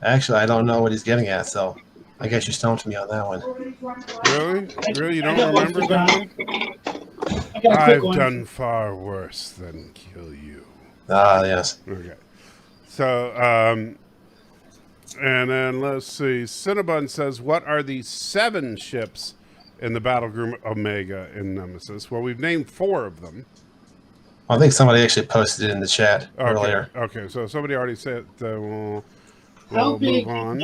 Actually, I don't know what he's getting at, so I guess you stumped me on that one. Really? Really? You I don't got one remember for that John. one? I got a quick I've one. done far worse than kill you. Ah, yes. Okay. So, and then let's see. Cinnabon says, what are the 7 ships in the battle group Omega in Nemesis? Well, we've named 4 of them. I think somebody actually posted it in the chat Okay. earlier. Okay. So somebody already said we'll How big move on.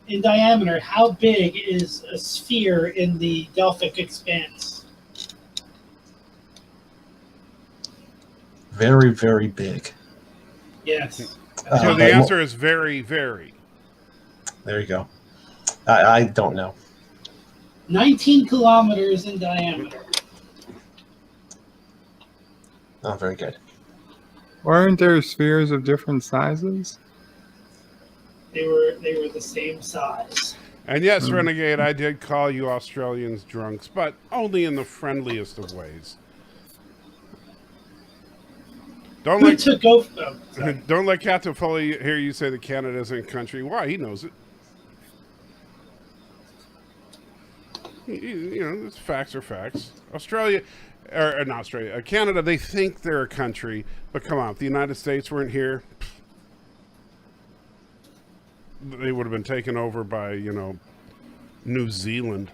in diameter, how big is a sphere in the Delphic expanse? Very, very big. Yes. So the answer is very, very. There you go. I don't know. 19 kilometers in diameter. Not very good. Weren't there spheres of different sizes? They were the same size. And yes, Renegade, I did call you Australians drunks, but only in the friendliest of ways. Don't Who let took over? Oh, don't let Captain Foley hear you say that Canada isn't a country. Why? He knows it. You know, facts are facts. Australia, or not Australia, Canada, they think they're a country, but come on, if the United States weren't here, they would have been taken over by, you know, New Zealand.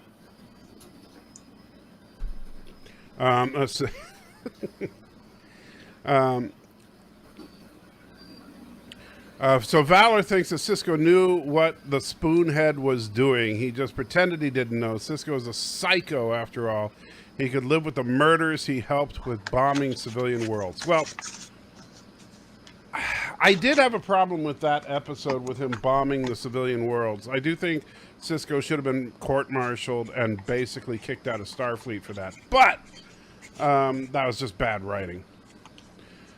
Let's see. So Valor thinks that Cisco knew what the Spoonhead was doing. He just pretended he didn't know. Cisco is a psycho, after all. He could live with the murders he helped with bombing civilian worlds. Well, I did have a problem with that episode with him bombing the civilian worlds. I do think Cisco should have been court-martialed and basically kicked out of Starfleet for that. But that was just bad writing.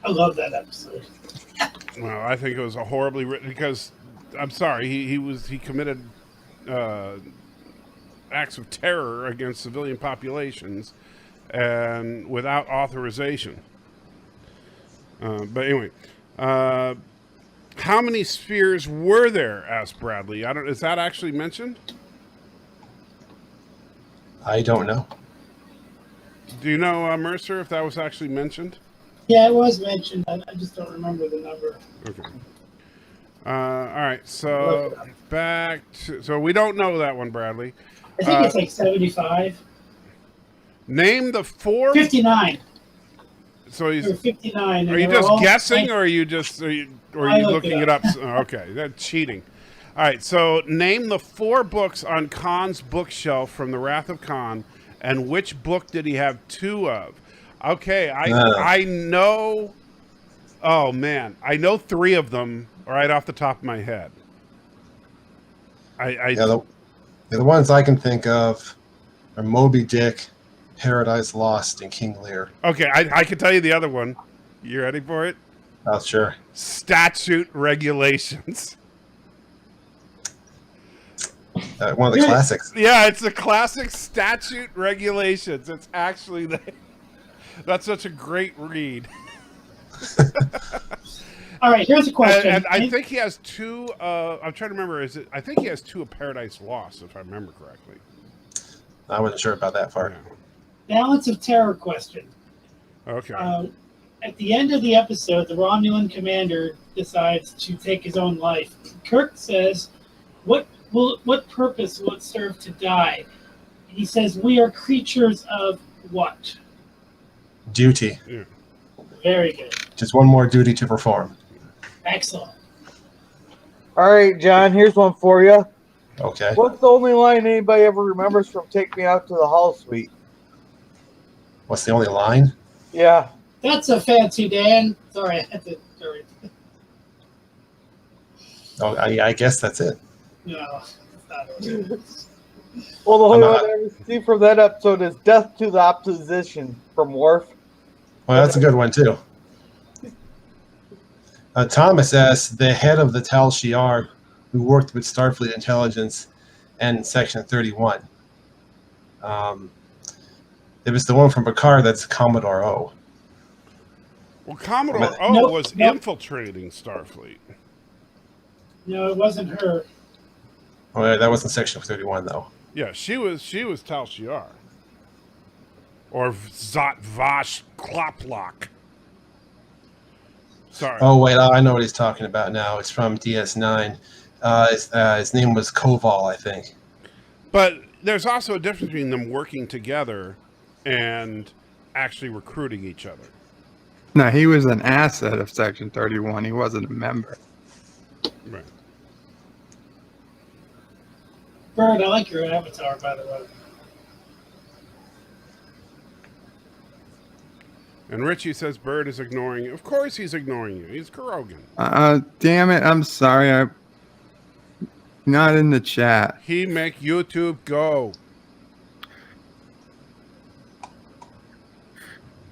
I love that episode. Well, I think it was a horribly written, because I'm sorry, he committed acts of terror against civilian populations and without authorization. But anyway, how many spheres were there? Asked Bradley. Is that actually mentioned? I don't know. Do you know, Mercer, if that was actually mentioned? Yeah, it was mentioned. I just don't remember the number. Okay. All right. So so we don't know that one, Bradley. I think it's like 75. Name the 4. 59. So he's. Or 59. Are you just guessing, or are you looking it up? Okay, that's cheating. All right. So name the 4 books on Khan's bookshelf from the Wrath of Khan, and which book did he have 2 of? Okay, I know. Oh man, I know 3 of them right off the top of my head. The ones I can think of are Moby Dick, Paradise Lost, and King Lear. Okay, I can tell you the other one. You ready for it? Oh, sure. Statute Regulations. One of the classics. Yeah, it's the classic Statute Regulations. It's actually that's such a great read. All right, here's a question. And I think he has 2. I'm trying to remember. I think he has 2 of Paradise Lost, if I remember correctly. I wasn't sure about that part. Yeah. Balance of Terror question. Okay. At the end of the episode, the Romulan commander decides to take his own life. Kirk says, "What purpose will it serve to die?" He says, "We are creatures of what?" Duty. Yeah. Very good. Just one more duty to perform. Excellent. All right, John, here's one for you. Okay. What's the only line anybody ever remembers from Take Me Out to the Hall Suite? What's the only line? Yeah. That's a fancy, Dan. Sorry, I had to. Sorry. Oh, I guess that's it. No, that's not it. Well, the only I'm not- one I ever see from that episode is Death to the Opposition from Worf. Well, that's a good one, too. Thomas asks, the head of the Tal Shiar who worked with Starfleet Intelligence and Section 31. It was the one from Picard that's Commodore O. Well, Commodore O Nope, was nope. infiltrating Starfleet. No, it wasn't her. Oh, yeah, that wasn't Section 31, though. Yeah, she was Tal Shiar. Or Zot Vash Kloplok. Sorry. Oh wait, I know what he's talking about now. It's from DS9. His name was Koval, I think. But there's also a difference between them working together and actually recruiting each other. No, he was an asset of Section 31. He wasn't a member. Right. Bird, I like your avatar, by the way. And Richie says Bird is ignoring you. Of course he's ignoring you. He's Kurogan. Damn it. I'm sorry. I'm not in the chat. He make YouTube go.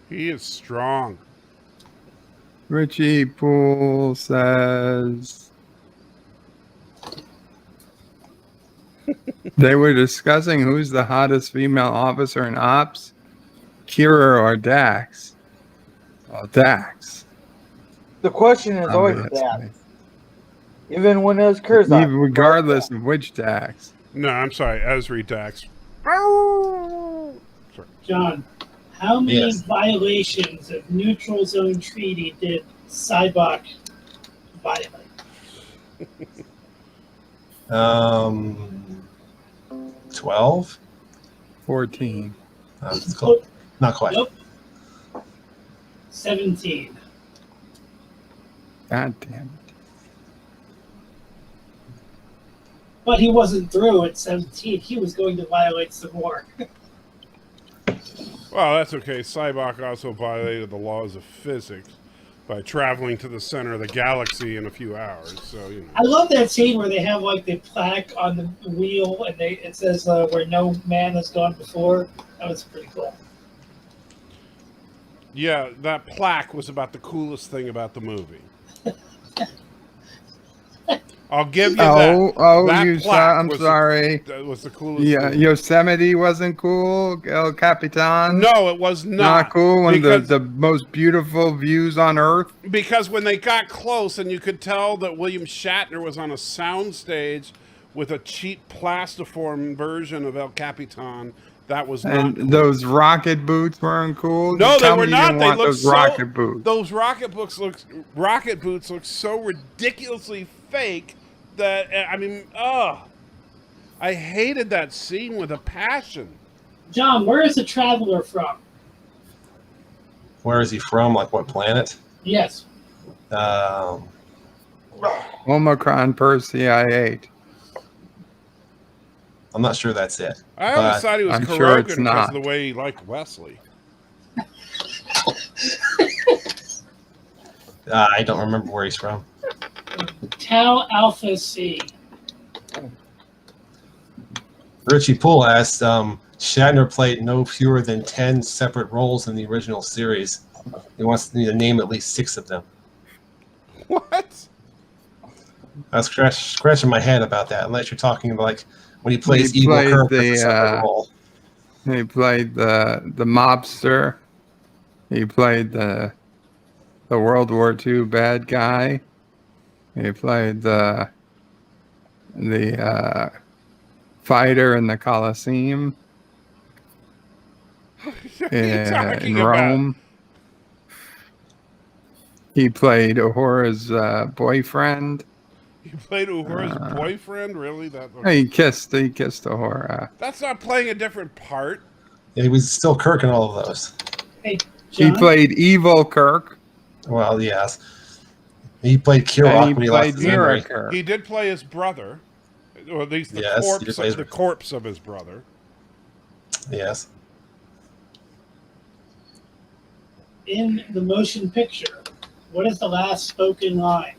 He is strong. Richie Poole says they were discussing who's the hottest female officer in Ops, Kira or Dax. Oh, Dax. The question is always That's that. me. Even when it was Kurzak. Even regardless of which Dax. No, I'm sorry. Esri Dax. Sorry. John, how many Yes. violations of neutral zone treaty did Cybok violate? 12. 14. It's close. Not quite. Nope. 17. God damn it. But he wasn't through at 17. He was going to violate some more. Well, that's okay. Cybok also violated the laws of physics by traveling to the center of the galaxy in a few hours. So, you know. I love that scene where they have like the plaque on the wheel and it says where no man has gone before. That was pretty cool. Yeah, that plaque was about the coolest thing about the movie. I'll give you that. Oh, That you plaque saw, I'm was sorry. That was the coolest Yeah, thing. Yosemite wasn't cool. El Capitan. No, it was not. Not cool. One of because, the most beautiful views on Earth. because when they got close and you could tell that William Shatner was on a soundstage with a cheap plastiform version of El Capitan, that was not And cool. those rocket boots weren't cool. No, they Tell were me you not. didn't They want looked those so, rocket boots. Those rocket boots look so ridiculously fake that I mean, I hated that scene with a passion. John, where is the Traveler from? Where is he from? Like what planet? Yes. Omicron Persei 8. I'm not sure that's it. I always But thought he was I'm sure it's Kurogan because of not. the way he liked Wesley. I don't remember where he's from. Tau Alpha C. Richie Poole asked, Shatner played no fewer than 10 separate roles in the original series. He wants me to name at least 6 of them. What? I was scratching my head about that, unless you're talking about like when he plays He evil played Kirk the, as a separate role. He played the mobster. He played the World War II bad guy. He played the fighter in the Colosseum What are you talking in about? Rome. He played Uhura's boyfriend. He played Uhura's boyfriend? Really? He kissed Uhura. That's not playing a different part. Yeah, he was still Kirk in all of those. Hey, He John. played evil Kirk. Well, yes. He played Kirok And he when he lost played his memory. Mira Kirk. He did play his brother, or at least the Yes, he did play his- corpse of his brother. Yes. In the motion picture, what is the last spoken line?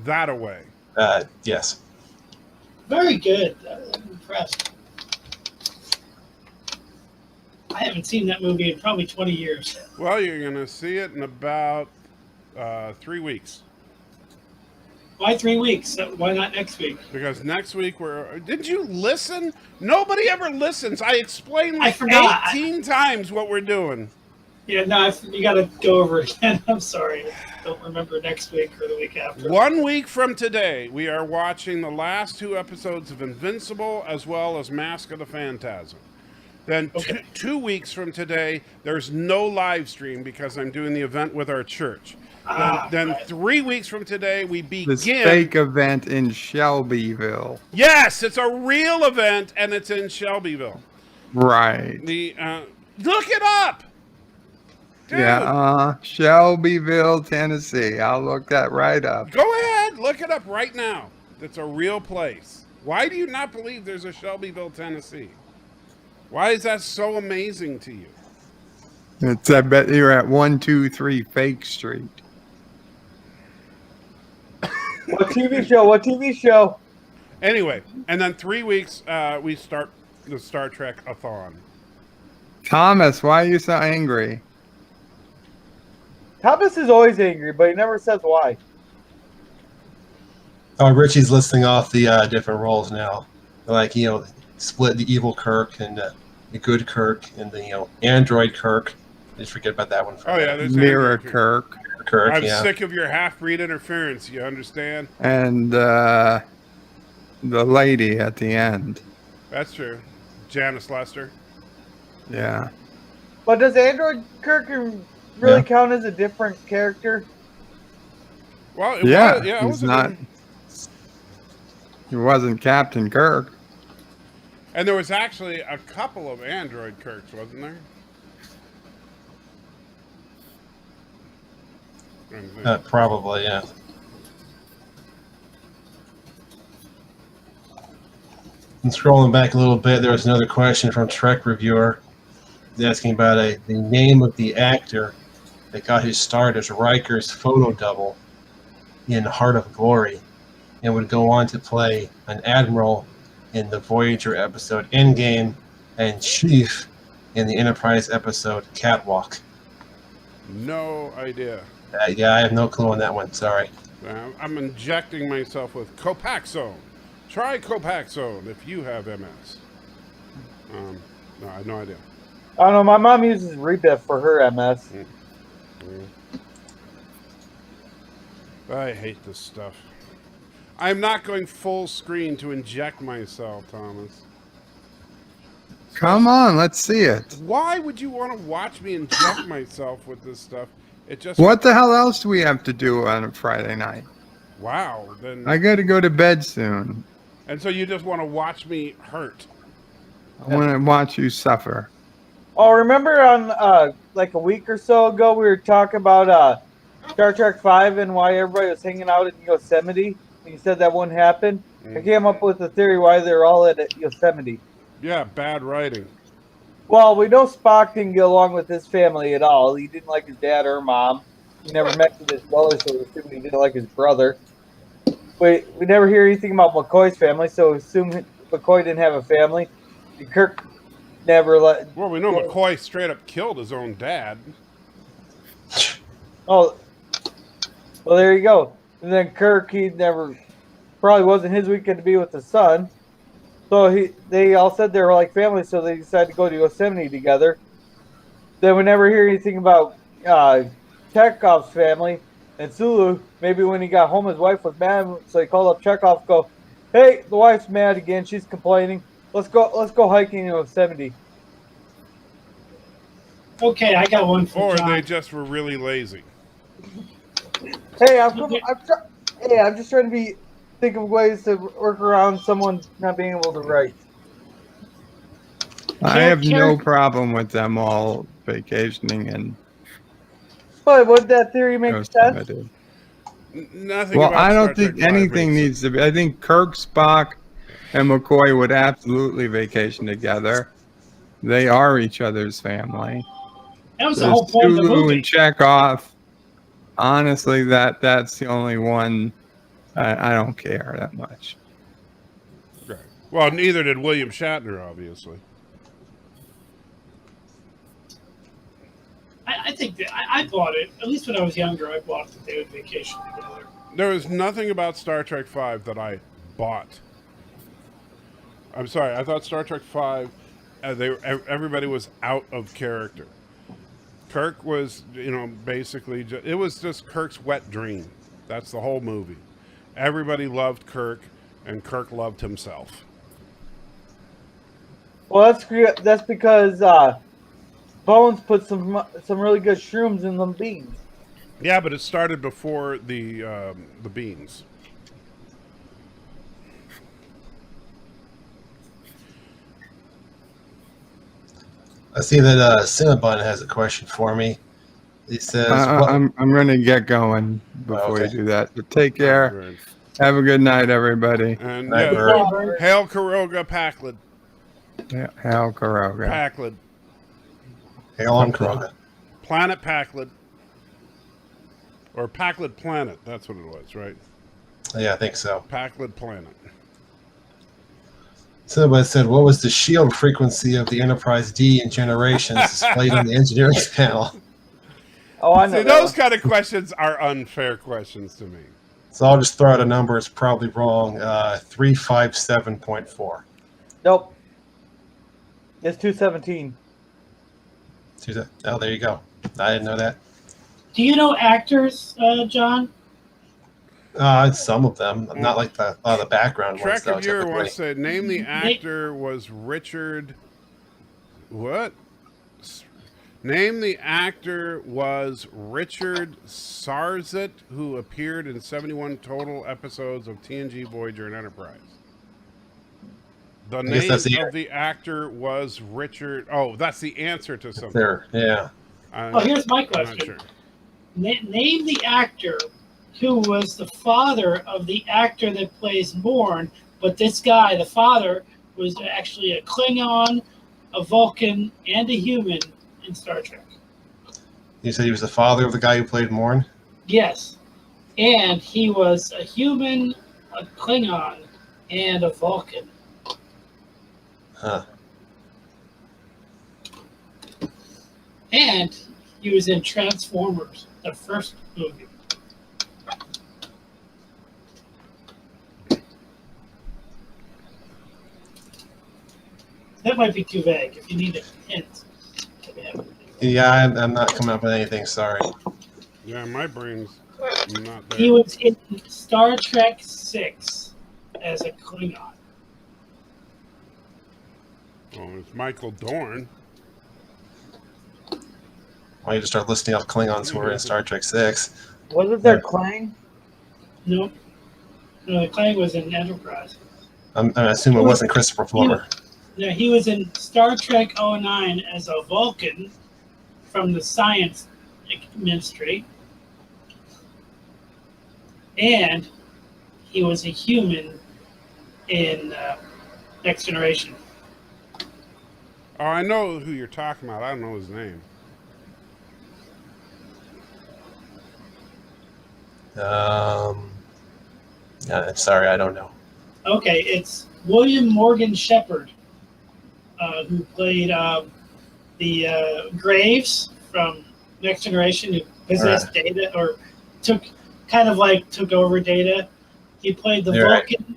That away. Yes. Very good. I'm impressed. I haven't seen that movie in probably 20 years. Well, you're going to see it in about 3 weeks. Why 3 weeks? Why not next week? Because next week Did you listen? Nobody ever listens. I explained I like forgot. 18 times what we're doing. Yeah, no, you got to go over it again. I'm sorry. I don't remember next week or the week after. 1 week from today, we are watching the last 2 episodes of Invincible as well as Mask of the Phantasm. Then Okay. 2 weeks from today, there's no live stream because I'm doing the event with our church. Then Right. 3 weeks from today, we This begin. fake event in Shelbyville. Yes, it's a real event, and it's in Shelbyville. Right. Look it up, dude. Yeah, Shelbyville, Tennessee. I'll look that right up. Go ahead, look it up right now. It's a real place. Why do you not believe there's a Shelbyville, Tennessee? Why is that so amazing to you? I bet you're at 123 Fake Street. What TV show? What TV show? Anyway, and then 3 weeks, we start the Star Trek-a-thon. Thomas, why are you so angry? Thomas is always angry, but he never says why. Oh, Richie's listing off the different roles now. Like, split the evil Kirk and the good Kirk and the, android Kirk. Just forget about that one. For Oh, a yeah, minute. there's Mirror Andrew Kirk. Kirk, I'm yeah. sick of your half-breed interference, you understand? And the lady at the end. That's true. Janice Lester. Yeah. But does Android Kirk really count as a different character? Well, Yeah, it he's was a not. good- He wasn't Captain Kirk. And there was actually a couple of Android Kirks, wasn't there? Probably, yeah. And scrolling back a little bit, there was another question from Trek Reviewer. He's asking about the name of the actor that got his start as Riker's photo double in Heart of Glory and would go on to play an admiral in the Voyager episode Endgame and Chief in the Enterprise episode Catwalk. No idea. Yeah, I have no clue on that one. Sorry. I'm injecting myself with Copaxone. Try Copaxone if you have MS. No, I have no idea. I don't know. My mom uses Rebif for her MS. I hate this stuff. I'm not going full screen to inject myself, Thomas. Come on, let's see it. Why would you want to watch me inject myself with this stuff? It just What the hell else do we have to do on a Friday night? Wow. Then I got to go to bed soon. and so you just want to watch me hurt. I want to watch you suffer. Oh, remember on like a week or so ago, we were talking about Star Trek V and why everybody was hanging out in Yosemite? And you said that wouldn't happen. I came up with a theory why they're all at Yosemite. Yeah, bad writing. Well, we know Spock didn't get along with his family at all. He didn't like his dad or mom. He never met with his brother, so we assume he didn't like his brother. We never hear anything about McCoy's family, so we assume McCoy didn't have a family. And Kirk never let. Well, we know McCoy straight up killed his own dad. Oh, well, there you go. And then Kirk, he never, probably wasn't his weekend to be with his son. So they all said they were like family, so they decided to go to Yosemite together. Then we never hear anything about Chekhov's family. And Sulu, maybe when he got home, his wife was mad, so he called up Chekhov, go, "Hey, the wife's mad again. She's complaining. Let's go hiking in Yosemite." Okay, I got one for Or John. they just were really lazy. Hey, I'm just trying to think of ways to work around someone not being able to write. I have no problem with them all vacationing and But would that theory make sense? Nothing. Well, about I Star don't think Trek V anything makes needs to be. I think Kirk, Spock, and McCoy would absolutely vacation together. They are each other's family. That was the whole point of the Sulu movie. and Chekhov. Honestly, that's the only one. I don't care that much. Right. Well, neither did William Shatner, obviously. I think that I bought it. At least when I was younger, I bought that they would vacation together. There was nothing about Star Trek V that I bought. I'm sorry. I thought Star Trek V, everybody was out of character. Kirk was, basically, it was just Kirk's wet dream. That's the whole movie. Everybody loved Kirk, and Kirk loved himself. Well, that's because Bones put some really good shrooms in them beans. Yeah, but it started before the beans. I see that Cinnabon has a question for me. He says, what? I'm going to get going before you Okay. do that. But take care. Bird. Have a good night, everybody. And Night, yeah, Bird. Bird. hail Kuroga Pakled. Hal Karoga. Pakled. Hail on Corona. Planet Pakled. Or Pakled Planet. That's what it was, right? Yeah, I think so. Pakled Planet. Cinnabon said, what was the shield frequency of the Enterprise D in Generations displayed on the engineering panel? Oh, I know. See, those kind of questions are unfair questions to me. So I'll just throw out a number. It's probably wrong. 357.4. Nope. It's 217. Oh, there you go. I didn't know that. Do you know actors, John? Some of them. Not like the background ones, Trek though, of Viewer typically. wants to name the actor was Richard. What? Name the actor was Richard Sarzit, who appeared in 71 total episodes of TNG, Voyager, and Enterprise. The name that's the of the actor was Richard. Oh, that's the answer to something. There, yeah. Oh, here's my I'm question. not sure. Name the actor who was the father of the actor that plays Morn, but this guy, the father, was actually a Klingon, a Vulcan, and a human in Star Trek. You said he was the father of the guy who played Morn? Yes. And he was a human, a Klingon, and a Vulcan. Huh. And he was in Transformers, the first movie. That might be too vague. If you need a hint. Yeah, I'm not coming up with anything, sorry. Yeah, my brain's not there. He was in Star Trek 6 as a Klingon. Oh, it's Michael Dorn. Why don't you just start listing off Klingons who were in Star Trek 6? Wasn't there Clang? Nope. No, the Klang was in Enterprise. I assume it wasn't Christopher Plummer. No, he was in Star Trek 09 as a Vulcan from the Science Ministry. And he was a human in Next Generation. Oh, I know who you're talking about. I don't know his name. Sorry, I don't know. Okay, it's William Morgan Shepard, who played the Graves from Next Generation, who possessed Data, or took over Data. He played the Vulcan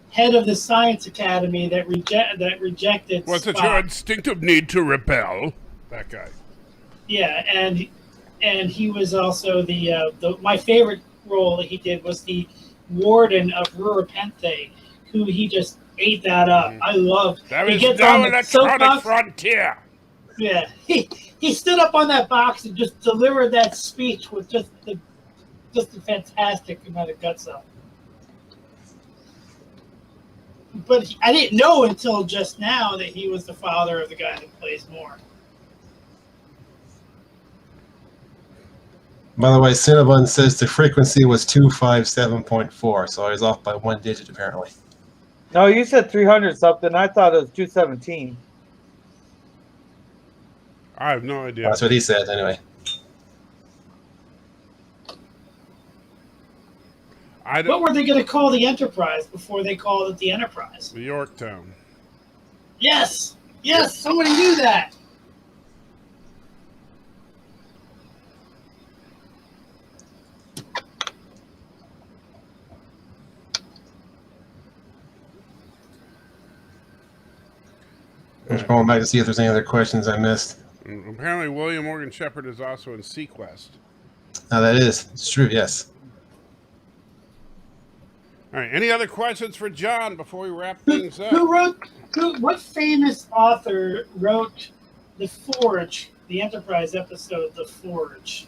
head of the Science Academy that rejected Was it Spock. your instinctive need to rebel? That guy. Yeah, and he was also the my favorite role that he did was the warden of Rurapenthe, who he just ate that up. I love. There he is gets no on the electronic soapbox. frontier. Yeah, he stood up on that box and just delivered that speech with just a fantastic amount of guts up. But I didn't know until just now that he was the father of the guy that plays Morn. By the way, Cinnabon says the frequency was 257.4, so I was off by 1 digit apparently. No, you said 300 something. I thought it was 217. I have no idea. That's what he said anyway. What were they going to call the Enterprise before they called it the Enterprise? The Yorktown. Yes! Yes! Somebody knew that! I'm just going back to see if there's any other questions I missed. Apparently, William Morgan Shepard is also in Sequest. That is. It's true, yes. All right. Any other questions for John before we wrap things up? What famous author wrote The Forge, the Enterprise episode, The Forge?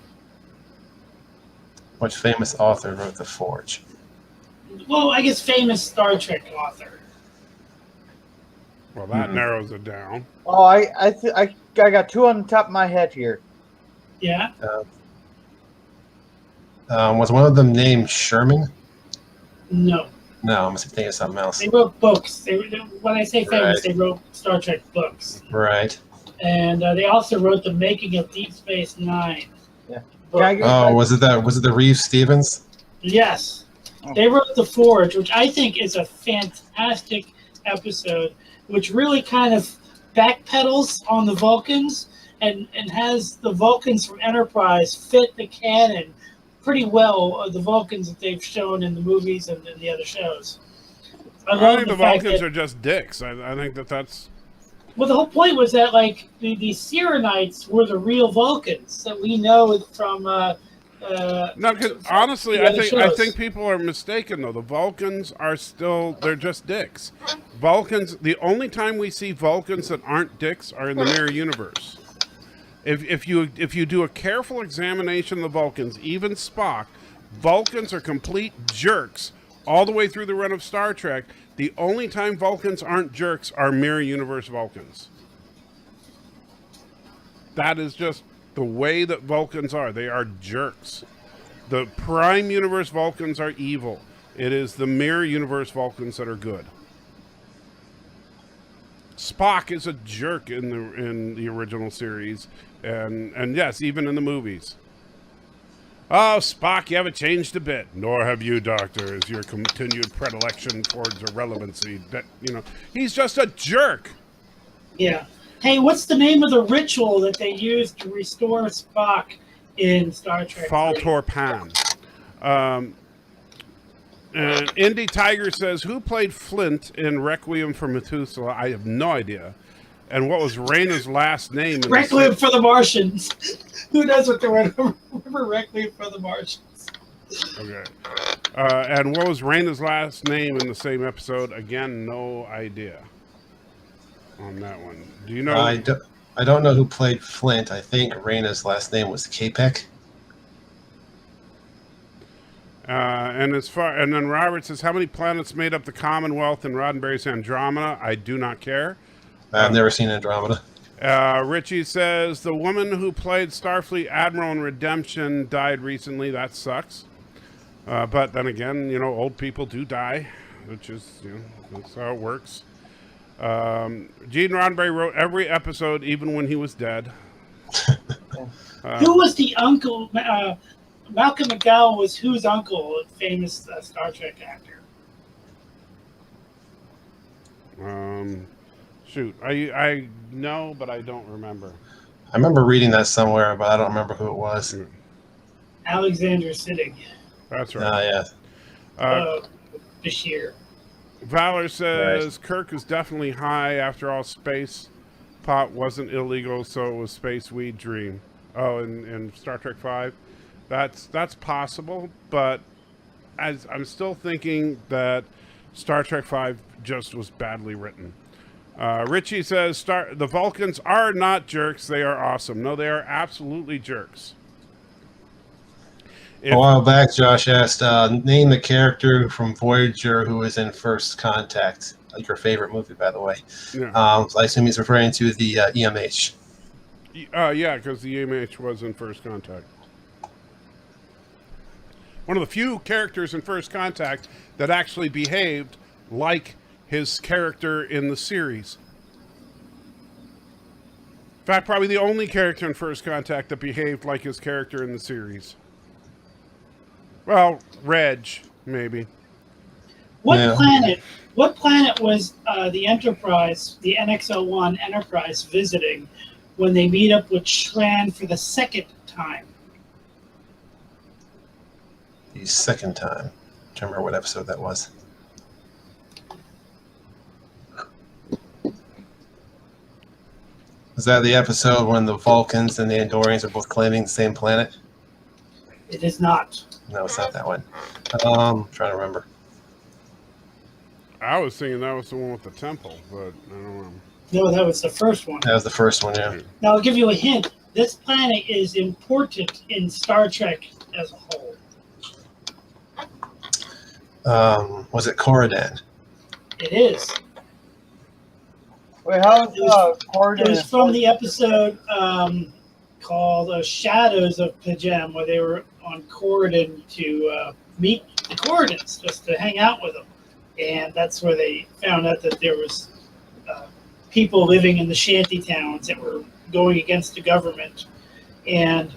What famous author wrote The Forge? Well, I guess famous Star Trek author. Well, that narrows it down. Oh, I got two on the top of my head here. Yeah. Was one of them named Sherman? No. No, I'm thinking of something else. They wrote books. When I say famous, Right. they wrote Star Trek books. Right. And they also wrote The Making of Deep Space Nine. Yeah. book. Oh, was it the Reeves Stevens? Yes. They wrote The Forge, which I think is a fantastic episode, which really kind of backpedals on the Vulcans and has the Vulcans from Enterprise fit the canon pretty well of the Vulcans that they've shown in the movies and in the other shows. I think the Vulcans are just dicks. I think that's... Well, the whole point was that, like, the Sirenites were the real Vulcans that we know from... No, because honestly, the other I shows. think people are mistaken, though. The Vulcans are still... They're just dicks. Vulcans... The only time we see Vulcans that aren't dicks are in the Mirror Universe. If you do a careful examination of the Vulcans, even Spock, Vulcans are complete jerks all the way through the run of Star Trek. The only time Vulcans aren't jerks are Mirror Universe Vulcans. That is just the way that Vulcans are. They are jerks. The Prime Universe Vulcans are evil. It is the Mirror Universe Vulcans that are good. Spock is a jerk in the original series, and yes, even in the movies. Oh, Spock, you haven't changed a bit. Nor have you, Doctor, as your continued predilection towards irrelevancy. That, he's just a jerk. Yeah. Hey, what's the name of the ritual that they used to restore Spock in Star Trek? Faltor Pan. And Indy Tiger says, who played Flint in Requiem for Methuselah? I have no idea. And what was Raina's last name? Requiem for the Martians. Who knows what the remember Requiem for the Martians? Okay. And what was Raina's last name in the same episode? Again, no idea on that one. Do you know? I don't know who played Flint. I think Raina's last name was Capek. And then Robert says, how many planets made up the Commonwealth in Roddenberry's Andromeda? I do not care. I've never seen Andromeda. Richie says, the woman who played Starfleet Admiral in Redemption died recently. That sucks. But then again, old people do die, which is, that's how it works. Gene Roddenberry wrote every episode, even when he was dead. Who was the uncle? Malcolm McDowell was whose uncle? A famous Star Trek actor. Shoot, I know, but I don't remember. I remember reading that somewhere, but I don't remember who it was. Alexander Siddig. That's right. Yeah. Bashir. Valor says Kirk is definitely high. After all, space pot wasn't illegal, so it was space weed dream. Oh, in Star Trek V, that's possible, but as I'm still thinking that Star Trek V just was badly written. Richie says the Vulcans are not jerks. They are awesome. No, they are absolutely jerks. A while back, Josh asked, name the character from Voyager who was in First Contact. Like your favorite movie, by the way. Yeah. So I assume he's referring to the EMH. Yeah, because the EMH was in First Contact. One of the few characters in First Contact that actually behaved like his character in the series. In fact, probably the only character in First Contact that behaved like his character in the series. Well, Reg, maybe. What planet was the Enterprise, the NX-01 Enterprise, visiting when they meet up with Shran for the second time? The second time. I don't remember what episode that was. Was that the episode when the Vulcans and the Andorians are both claiming the same planet? It is not. No, it's not that one. I'm trying to remember. I was thinking that was the one with the temple, but I don't know. No, that was the first one. That was the first one, yeah. Now, I'll give you a hint. This planet is important in Star Trek as a whole. Was it Corridan? It is. Wait, how is It was coordinated? from the episode called Shadows of Pajem, where they were on Corridon to meet the Corridans, just to hang out with them. And that's where they found out that there was people living in the shanty towns that were going against the government. And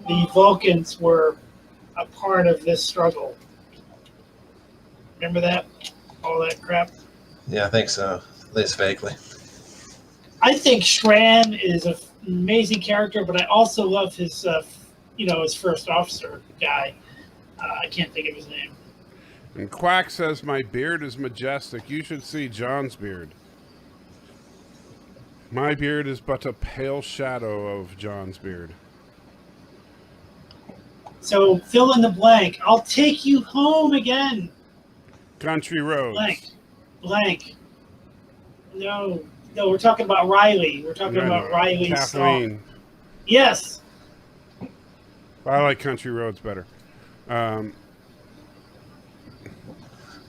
the Vulcans were a part of this struggle. Remember that? All that crap? Yeah, I think so. At least vaguely. I think Shran is an amazing character, but I also love his, his first officer guy. I can't think of his name. And Quack says, my beard is majestic. You should see John's beard. My beard is but a pale shadow of John's beard. So fill in the blank. I'll take you home again. Country roads. Blank. No, we're talking about Riley. We're talking about Riley Kathleen. Stump. Yes. I like country roads better.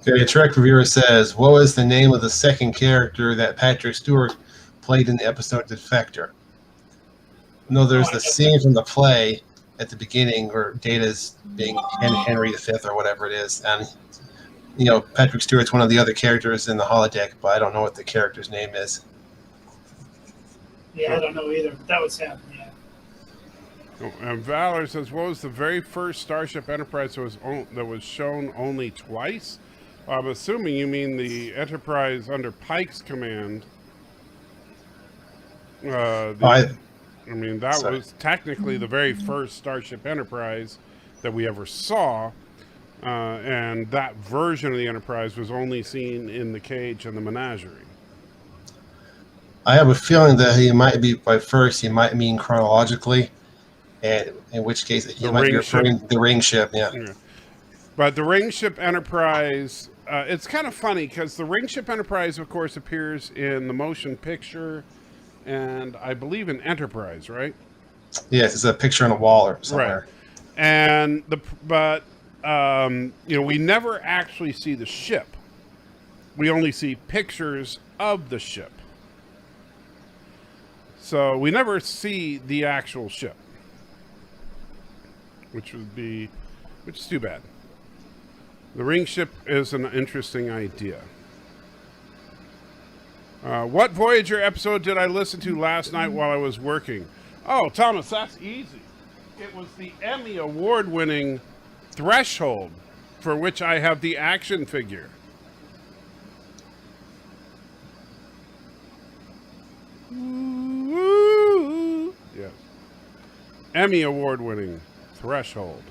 Okay, a Trek reviewer says, what was the name of the second character that Patrick Stewart played in the episode Defector? No, there's the scene from the play at the beginning where Data's being Henry V or whatever it is. And, Patrick Stewart's one of the other characters in the holodeck, but I don't know what the character's name is. Yeah, I don't know either. That would sound, yeah. Oh, and Valor says, what was the very first Starship Enterprise that was shown only twice? I'm assuming you mean the Enterprise under Pike's command. That was technically the very first Starship Enterprise that we ever saw. And that version of the Enterprise was only seen in the cage and the menagerie. I have a feeling that he might be, by first, he might mean chronologically, and in which case he might be referring to the ring ship, yeah. But the ring ship Enterprise, it's kind of funny because the ring ship Enterprise, of course, appears in the motion picture and I believe in Enterprise, right? Yes, it's a picture on a wall or somewhere. Right. And we never actually see the ship. We only see pictures of the ship. So we never see the actual ship, which is too bad. The ring ship is an interesting idea. What Voyager episode did I listen to last night while I was working? Oh, Thomas, that's easy. It was the Emmy award-winning Threshold, for which I have the action figure. Yes. Emmy award-winning Threshold.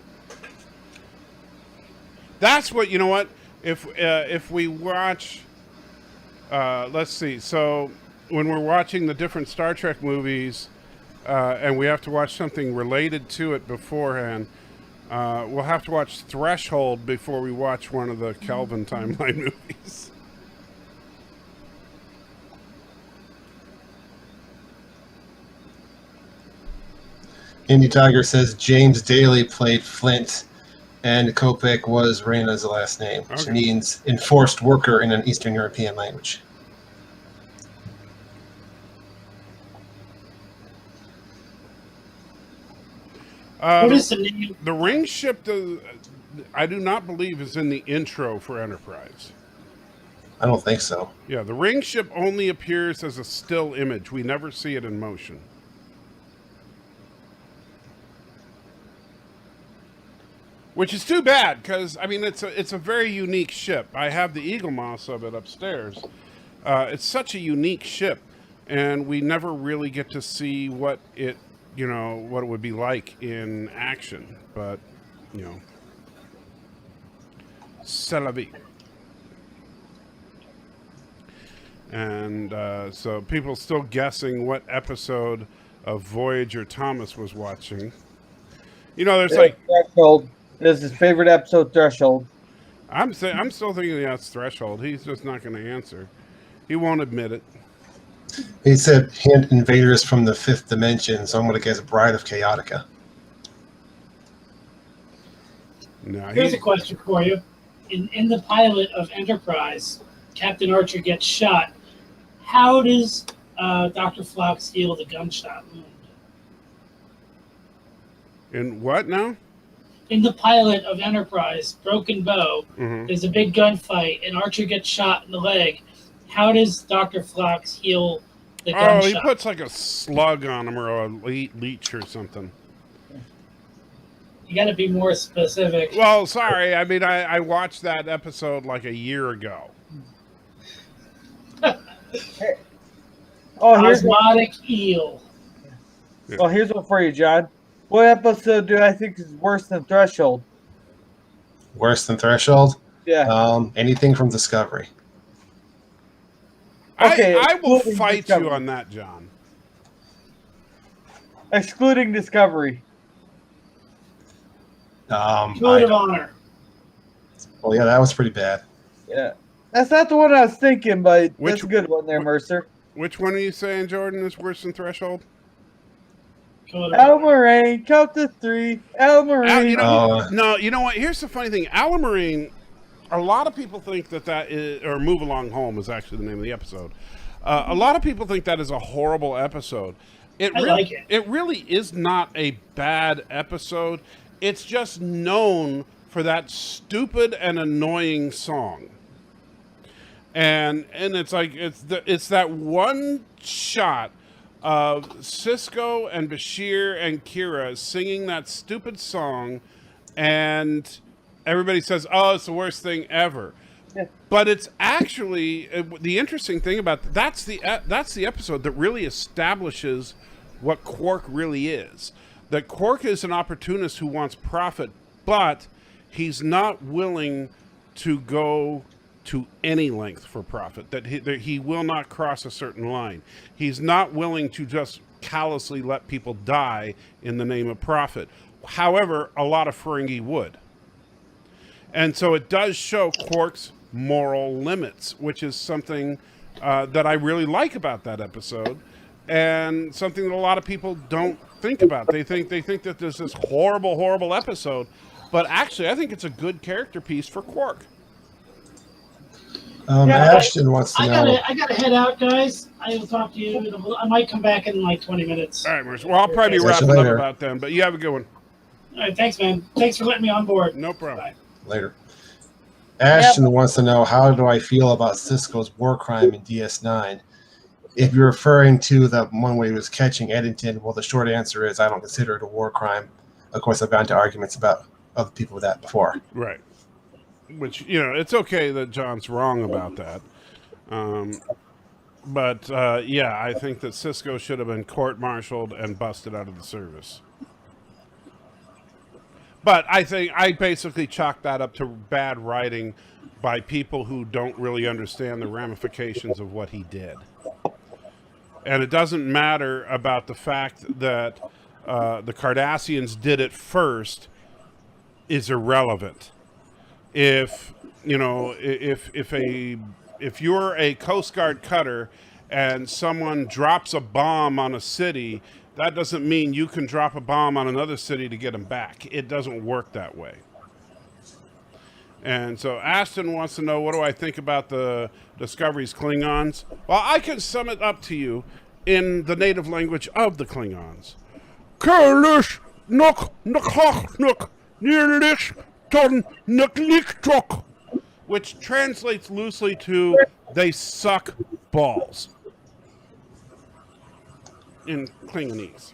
That's what, you know what? If we watch, let's see. So when we're watching the different Star Trek movies, and we have to watch something related to it beforehand, we'll have to watch Threshold before we watch one of the Kelvin timeline movies. Indy Tiger says James Daly played Flint, and Kopek was Reina's last name, which means enforced worker in an Eastern European language. What is the name? The ring ship, I do not believe, is in the intro for Enterprise. I don't think so. Yeah, the ring ship only appears as a still image. We never see it in motion. Which is too bad, because, I mean, it's a very unique ship. I have the Eagle Moss of it upstairs. It's such a unique ship, and we never really get to see what it would be like in action. But, c'est la vie. And so people still guessing what episode of Voyager Thomas was watching. There's Threshold. This is his favorite episode, Threshold. I'm still thinking that's Threshold. He's just not going to answer. He won't admit it. He said hint invaders from the fifth dimension, so I'm going to guess Bride of Chaotica. No, Here's a question for you. In the pilot of Enterprise, Captain Archer gets shot. How does Dr. Phlox heal the gunshot wound? In what now? In the pilot of Enterprise, Broken Bow, Mhm. there's a big gunfight, and Archer gets shot in the leg. How does Dr. Phlox heal the gunshot? Oh, he puts like a slug on him or a leech or something. You got to be more specific. Well, sorry. I mean, I watched that episode like a year ago. Oh, here's Osmotic eel. well, here's one for you, John. What episode do I think is worse than Threshold? Worse than Threshold? Yeah. Anything from Discovery. Okay, I will excluding fight Discovery. you on that, John. Excluding Discovery. Code of honor. Well, yeah, that was pretty bad. Yeah. That's not the one I was thinking, but Which- that's a good one there, Mercer. Which one are you saying, Jordan, is worse than Threshold? Code of Al honor. Moraine, count to 3. Al Moraine. You know, Oh. no, you know what? Here's the funny thing. Alamarine, a lot of people think that is, or Move Along Home is actually the name of the episode. A lot of people think that is a horrible episode. I like it. It really is not a bad episode. It's just known for that stupid and annoying song. And it's like it's that one shot of Cisco and Bashir and Kira singing that stupid song, and everybody says, "Oh, it's the worst thing ever." Yeah. But it's actually the interesting thing about that's the episode that really establishes what Quark really is. That Quark is an opportunist who wants profit, but he's not willing to go to any length for profit. That he will not cross a certain line. He's not willing to just callously let people die in the name of profit. However, a lot of Ferengi would. And so it does show Quark's moral limits, which is something that I really like about that episode, and something that a lot of people don't think about. They think that there's this horrible, horrible episode, but actually, I think it's a good character piece for Quark. Ashton wants to know. I gotta head out, guys. I will talk to you. I might come back in like 20 minutes. All right, Mercer. Well, I'll probably be Catch you wrapping up later. about then, but you have a good one. All right, thanks, man. Thanks for letting me on board. No problem. Bye. Later. Ashton wants to know, how do I feel about Cisco's war crime in DS9? If you're referring to the one where he was catching Eddington, well, the short answer is I don't consider it a war crime. Of course, I've gotten into arguments about other people with that before. Right. Which, it's okay that John's wrong about that. But yeah, I think that Cisco should have been court-martialed and busted out of the service. But I think I basically chalk that up to bad writing by people who don't really understand the ramifications of what he did. And it doesn't matter about the fact that the Cardassians did it first is irrelevant. If you're a Coast Guard cutter and someone drops a bomb on a city, that doesn't mean you can drop a bomb on another city to get them back. It doesn't work that way. And so Ashton wants to know, what do I think about the Discovery's Klingons? Well, I can sum it up to you in the native language of the Klingons. Kerlish nuk nuk nuk nirlish ton nuk, which translates loosely to "they suck balls" in Klingonese.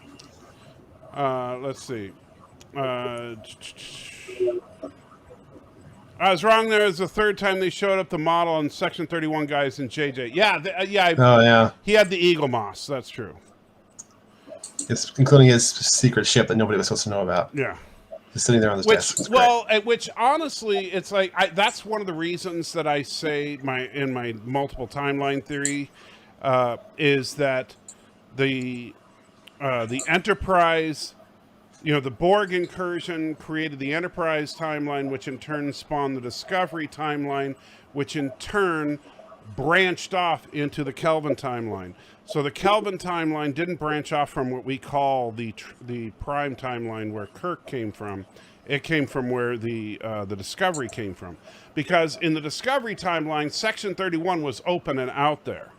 Let's see. I was wrong. There was the third time they showed up the model and Section 31 guys in JJ. Yeah, Oh, yeah. he had the Eagle Moss. That's true. It's, including his secret ship that nobody was supposed to know about. Yeah. Just sitting there on the desk. It's great. Which honestly, it's like that's one of the reasons that I say in my multiple timeline theory is that the Enterprise the Borg incursion created the Enterprise timeline, which in turn spawned the Discovery timeline, which in turn branched off into the Kelvin timeline. So the Kelvin timeline didn't branch off from what we call the Prime timeline, where Kirk came from. It came from where the Discovery came from, because in the Discovery timeline, Section 31 was open and out there.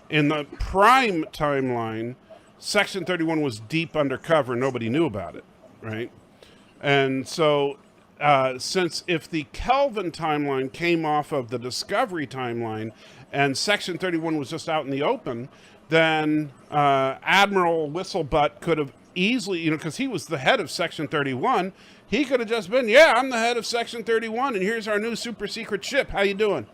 In the Prime timeline, Section 31 was deep undercover. Nobody knew about it, right? And so, since if the Kelvin timeline came off of the Discovery timeline and Section 31 was just out in the open, then Admiral Whistlebutt could have easily, because he was the head of Section 31, he could have just been, yeah, I'm the head of Section 31, and here's our new super secret ship. How you doing?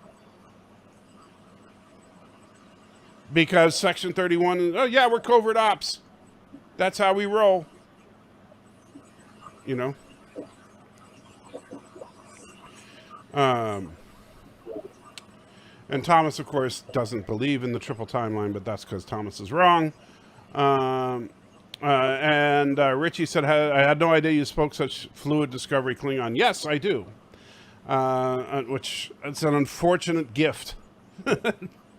Because Section 31, oh yeah, we're covert ops. That's how we roll. And Thomas, of course, doesn't believe in the triple timeline, but that's because Thomas is wrong. And Richie said, I had no idea you spoke such fluid Discovery Klingon. Yes, I do. Which it's an unfortunate gift.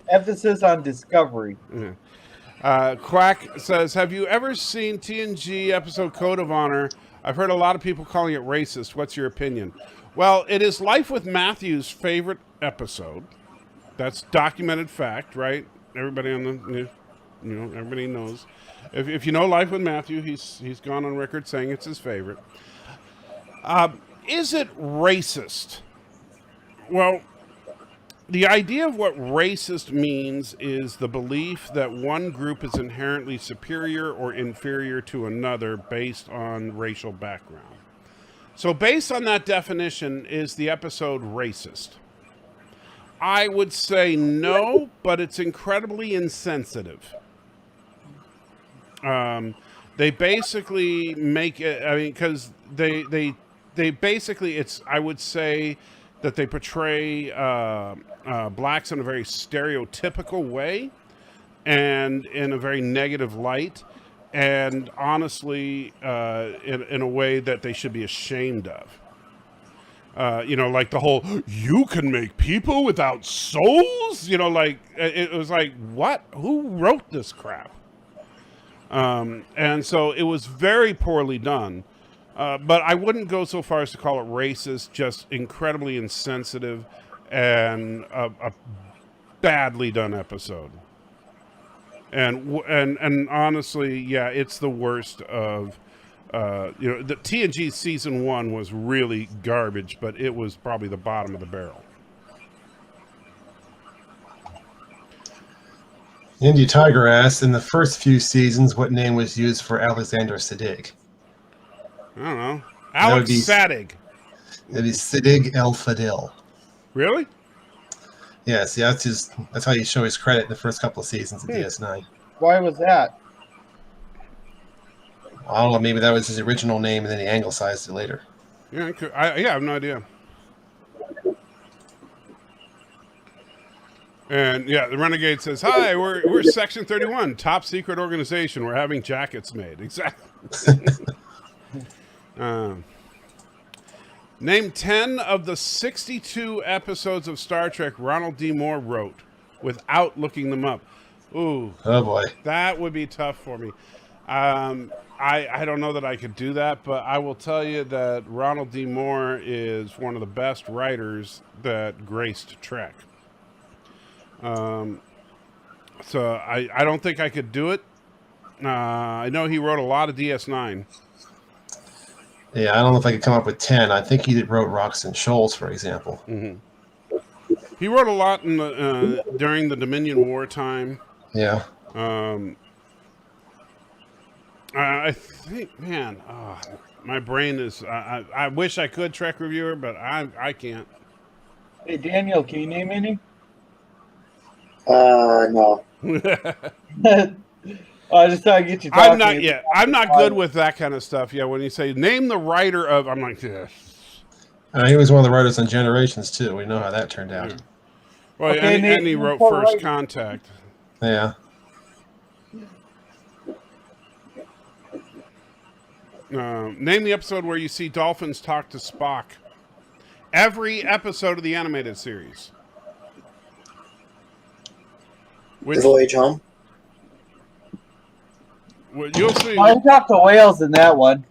Emphasis on discovery. Quack says, have you ever seen TNG episode Code of Honor? I've heard a lot of people calling it racist. What's your opinion? Well, it is Life with Matthew's favorite episode. That's documented fact, right? Everybody on the, everybody knows. If you know Life with Matthew, he's gone on record saying it's his favorite. Is it racist? Well, the idea of what racist means is the belief that one group is inherently superior or inferior to another based on racial background. So based on that definition, is the episode racist? I would say no, but it's incredibly insensitive. They basically make it, because they basically, I would say that they portray blacks in a very stereotypical way and in a very negative light, and honestly, in a way that they should be ashamed of. Like the whole, you can make people without souls? It was like, what? Who wrote this crap? And so it was very poorly done. But I wouldn't go so far as to call it racist, just incredibly insensitive and a badly done episode. And honestly, yeah, it's the worst of, the TNG season 1 was really garbage, but it was probably the bottom of the barrel. Indy Tiger asks, in the first few seasons, what name was used for Alexander Siddig? I don't know. Alex Sadig. It'd be Siddig El Fadil. Really? Yes, yeah, that's how you show his credit in the first couple of seasons of DS9. Why was that? I don't know, maybe that was his original name and then he anglicized it later. Yeah, I have no idea. And yeah, the Renegade says, hi, we're Section 31, top secret organization. We're having jackets made. Exactly. Name 10 of the 62 episodes of Star Trek Ronald D. Moore wrote without looking them up. Ooh. Oh, boy. That would be tough for me. I don't know that I could do that, but I will tell you that Ronald D. Moore is one of the best writers that graced Trek. So I don't think I could do it. I know he wrote a lot of DS9. Yeah, I don't know if I could come up with 10. I think he wrote Rocks and Shoals, for example. Mm-hmm. He wrote a lot in during the Dominion War time. Yeah. I think, man, my brain is. I wish I could Trek reviewer, but I can't. Hey Daniel, can you name any? No. I just thought I'd get you talking. I'm not yet. I'm not good with that kind of stuff. Yeah, when you say name the writer of, I'm like, yeah. He was one of the writers on Generations too. We know how that turned out. Well, okay, and he wrote First Contact. Yeah. Name the episode where you see dolphins talk to Spock. Every episode of the animated series. The Voyage Home. Well, you'll see. I talked to whales in that one.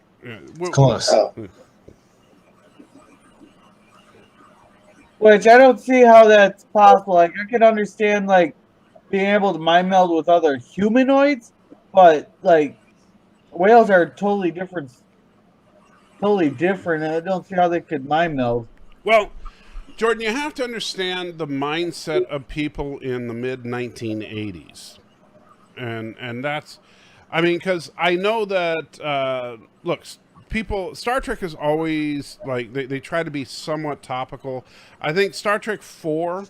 Close. Oh. Which I don't see how that's possible. Like, I can understand, like, being able to mind meld with other humanoids, but, like, whales are totally different. Totally different. I don't see how they could mind meld. Well, Jordan, you have to understand the mindset of people in the mid 1980s, and that's, I mean, because I know that look, people, Star Trek is always like they try to be somewhat topical. I think Star Trek 4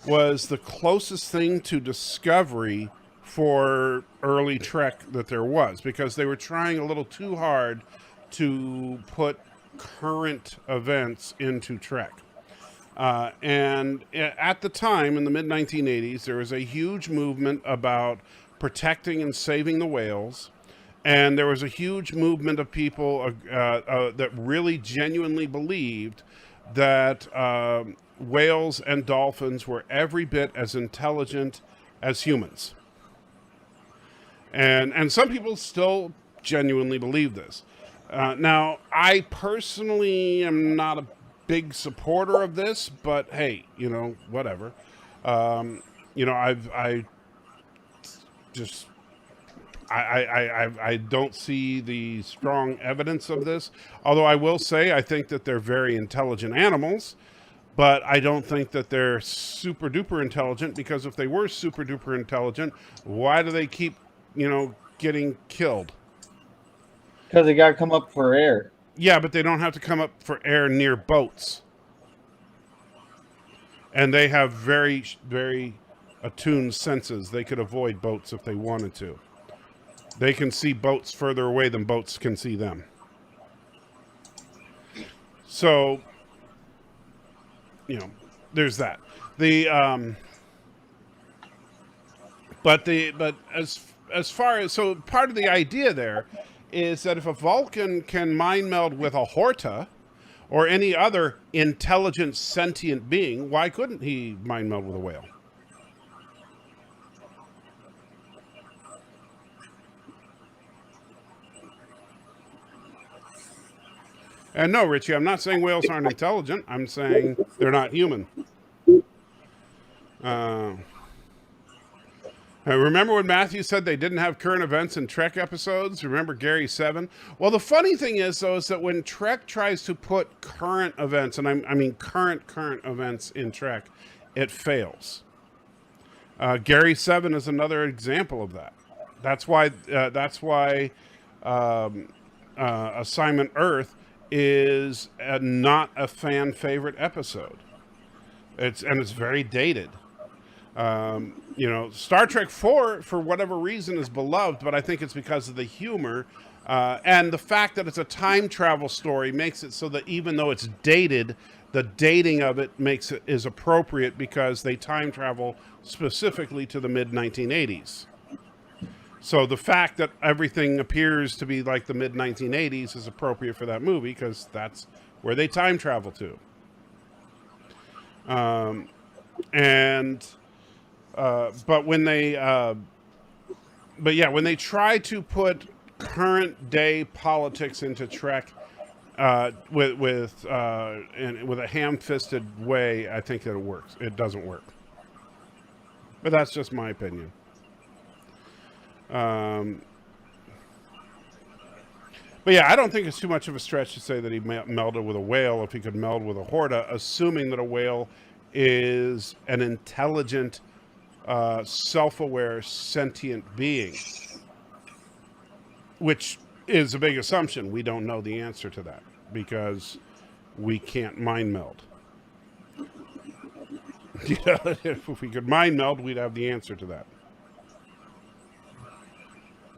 was the closest thing to Discovery for early Trek that there was, because they were trying a little too hard to put current events into Trek. And at the time, in the mid-1980s, there was a huge movement about protecting and saving the whales. And there was a huge movement of people that really genuinely believed that whales and dolphins were every bit as intelligent as humans. And some people still genuinely believe this. Now, I personally am not a big supporter of this, but hey, you know, whatever. You know, I don't see the strong evidence of this. Although I will say, I think that they're very intelligent animals, but I don't think that they're super duper intelligent, because if they were super duper intelligent, why do they keep, you know, getting killed? Because they got to come up for air. Yeah, but they don't have to come up for air near boats. And they have very, very attuned senses. They could avoid boats if they wanted to. They can see boats further away than boats can see them. So, you know, there's that. But as far as, so part of the idea there is that if a Vulcan can mind meld with a Horta or any other intelligent sentient being, why couldn't he mind meld with a whale? And no, Richie, I'm not saying whales aren't intelligent. I'm saying they're not human. Remember when Matthew said they didn't have current events in Trek episodes? Remember Gary 7? Well, the funny thing is, though, is that when Trek tries to put current events, and I mean current events in Trek, it fails. Gary 7 is another example of that. That's why Assignment Earth is not a fan favorite episode. It's very dated. You know, Star Trek 4, for whatever reason, is beloved, but I think it's because of the humor. And the fact that it's a time travel story makes it so that even though it's dated, the dating of it is appropriate, because they time travel specifically to the mid-1980s. So the fact that everything appears to be like the mid-1980s is appropriate for that movie, because that's where they time travel to. But when they, when they try to put current day politics into Trek with a ham-fisted way, I think that it works. It doesn't work. But that's just my opinion. But yeah, I don't think it's too much of a stretch to say that he melded with a whale if he could meld with a Horta, assuming that a whale is an intelligent, self-aware, sentient being, which is a big assumption. We don't know the answer to that because we can't mind meld. You know, if we could mind meld, we'd have the answer to that.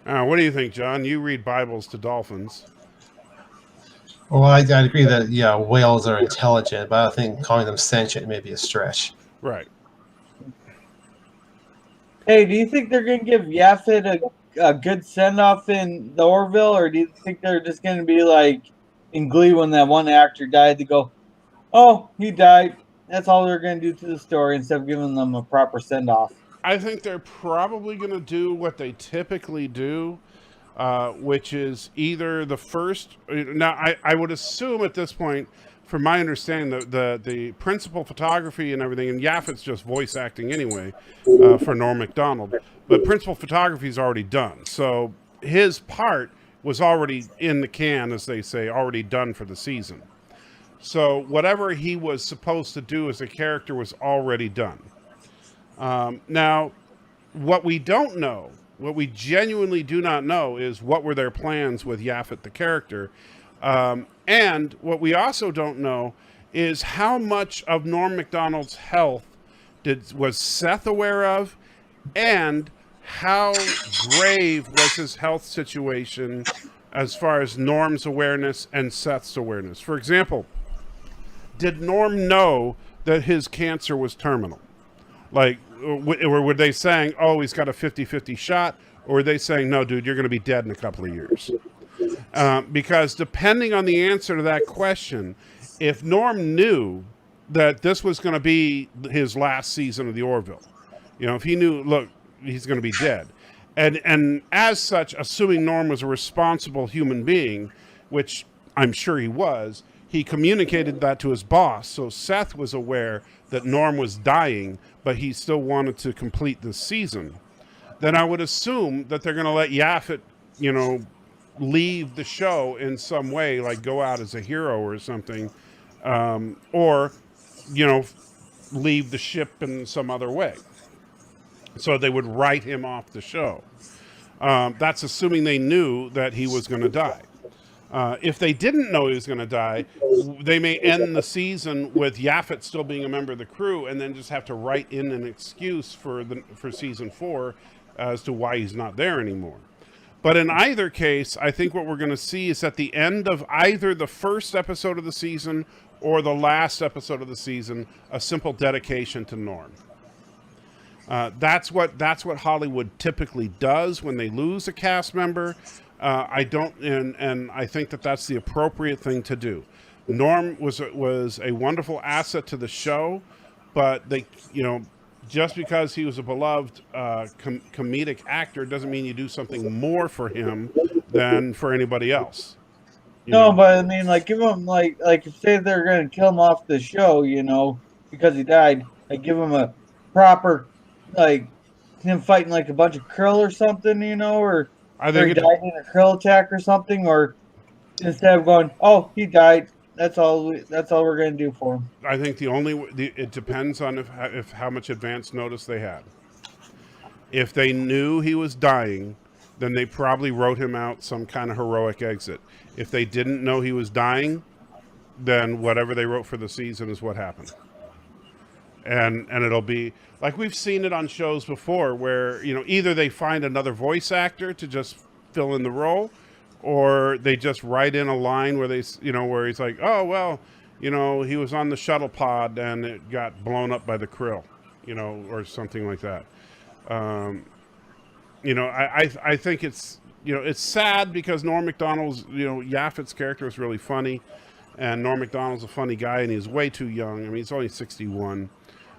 What do you think, John? You read Bibles to dolphins. Well, I agree that, yeah, whales are intelligent, but I think calling them sentient may be a stretch. Right. Hey, do you think they're going to give Yaphet a good send off in the Orville, or do you think they're just going to be like in Glee when that one actor died? To go, oh, he died. That's all they're going to do to the story instead of giving them a proper send off. I think they're probably going to do what they typically do, which is either the first. Now, I would assume at this point, from my understanding, the principal photography and everything, and Yaphet's just voice acting anyway for Norm Macdonald, but principal photography is already done. So his part was already in the can, as they say, already done for the season. So whatever he was supposed to do as a character was already done. Now, what we don't know, what we genuinely do not know, is what were their plans with Yaphet the character. And what we also don't know is how much of Norm Macdonald's health was Seth aware of, and how grave was his health situation as far as Norm's awareness and Seth's awareness. For example, did Norm know that his cancer was terminal? Like, or were they saying, oh, he's got a 50-50 shot? Or were they saying, no, dude, you're going to be dead in a couple of years? Because depending on the answer to that question, if Norm knew that this was going to be his last season of the Orville, if he knew, look, he's going to be dead. And as such, assuming Norm was a responsible human being, which I'm sure he was, he communicated that to his boss. So Seth was aware that Norm was dying, but he still wanted to complete this season. Then I would assume that they're going to let Yaphet, leave the show in some way, like go out as a hero or something, or, leave the ship in some other way. So they would write him off the show. That's assuming they knew that he was going to die. If they didn't know he was going to die, they may end the season with Yaphet still being a member of the crew, and then just have to write in an excuse for season 4 as to why he's not there anymore. But in either case, I think what we're going to see is at the end of either the first episode of the season or the last episode of the season, a simple dedication to Norm. That's what Hollywood typically does when they lose a cast member. I think that that's the appropriate thing to do. Norm was a wonderful asset to the show, but they, just because he was a beloved comedic actor doesn't mean you do something more for him than for anybody else. No, but I mean, like, give him like if say they're going to kill him off the show, because he died, like give him a proper, like him fighting like a bunch of krill or something, or he died in a krill attack or something, or instead of going, oh, he died. That's all we're going to do for him. I think it depends on if how much advance notice they had. If they knew he was dying, then they probably wrote him out some kind of heroic exit. If they didn't know he was dying, then whatever they wrote for the season is what happened. And it'll be like we've seen it on shows before where, either they find another voice actor to just fill in the role, or they just write in a line where they, where he's like, oh, well, he was on the shuttle pod and it got blown up by the krill, or something like that. I think it's, it's sad because Norm Macdonald's, Yaphet's character is really funny, and Norm Macdonald's a funny guy, and he's way too young. I mean, he's only 61.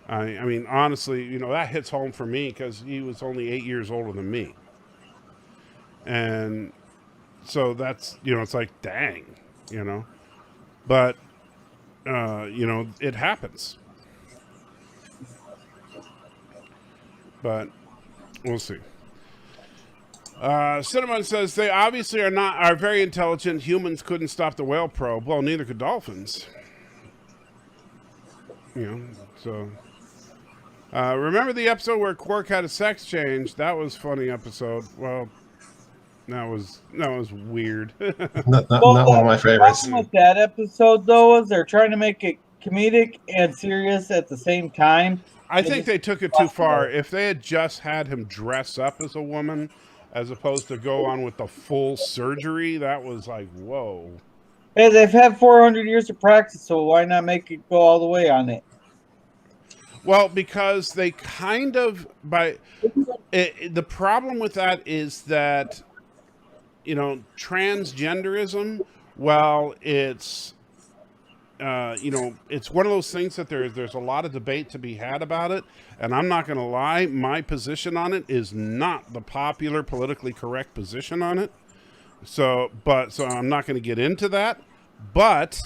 I mean, honestly, that hits home for me because he was only 8 years older than me. And so that's, it's like, dang, but, it happens. But we'll see. Cinnamon says they obviously are very intelligent. Humans couldn't stop the whale probe. Well, neither could dolphins. So remember the episode where Quark had a sex change? That was a funny episode. Well, that was weird. not one of my favorites. The problem with that episode, though, is they're trying to make it comedic and serious at the same time. I think they took it too far. If they had just had him dress up as a woman, as opposed to go on with the full surgery, that was like, whoa. Hey, they've had 400 years of practice, so why not make it go all the way on it? Well, because they kind of the problem with that is that, you know, transgenderism, well, it's it's one of those things that there's a lot of debate to be had about it, and I'm not going to lie, my position on it is not the popular, politically correct position on it. So I'm not going to get into that, but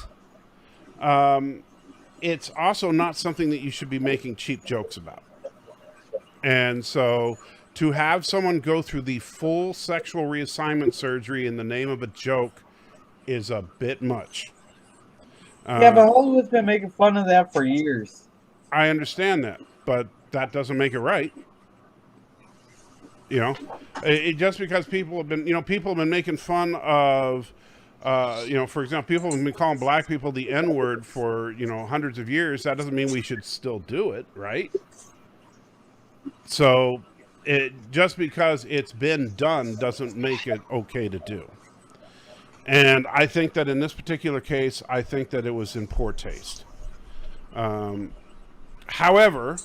it's also not something that you should be making cheap jokes about. And so to have someone go through the full sexual reassignment surgery in the name of a joke is a bit much. Yeah, but Hollywood's been making fun of that for years. I understand that, but that doesn't make it right. You know, just because people have been making fun of, for example, people have been calling black people the N-word for, hundreds of years. That doesn't mean we should still do it, right? So just because it's been done doesn't make it okay to do. And I think that in this particular case, I think that it was in poor taste. However,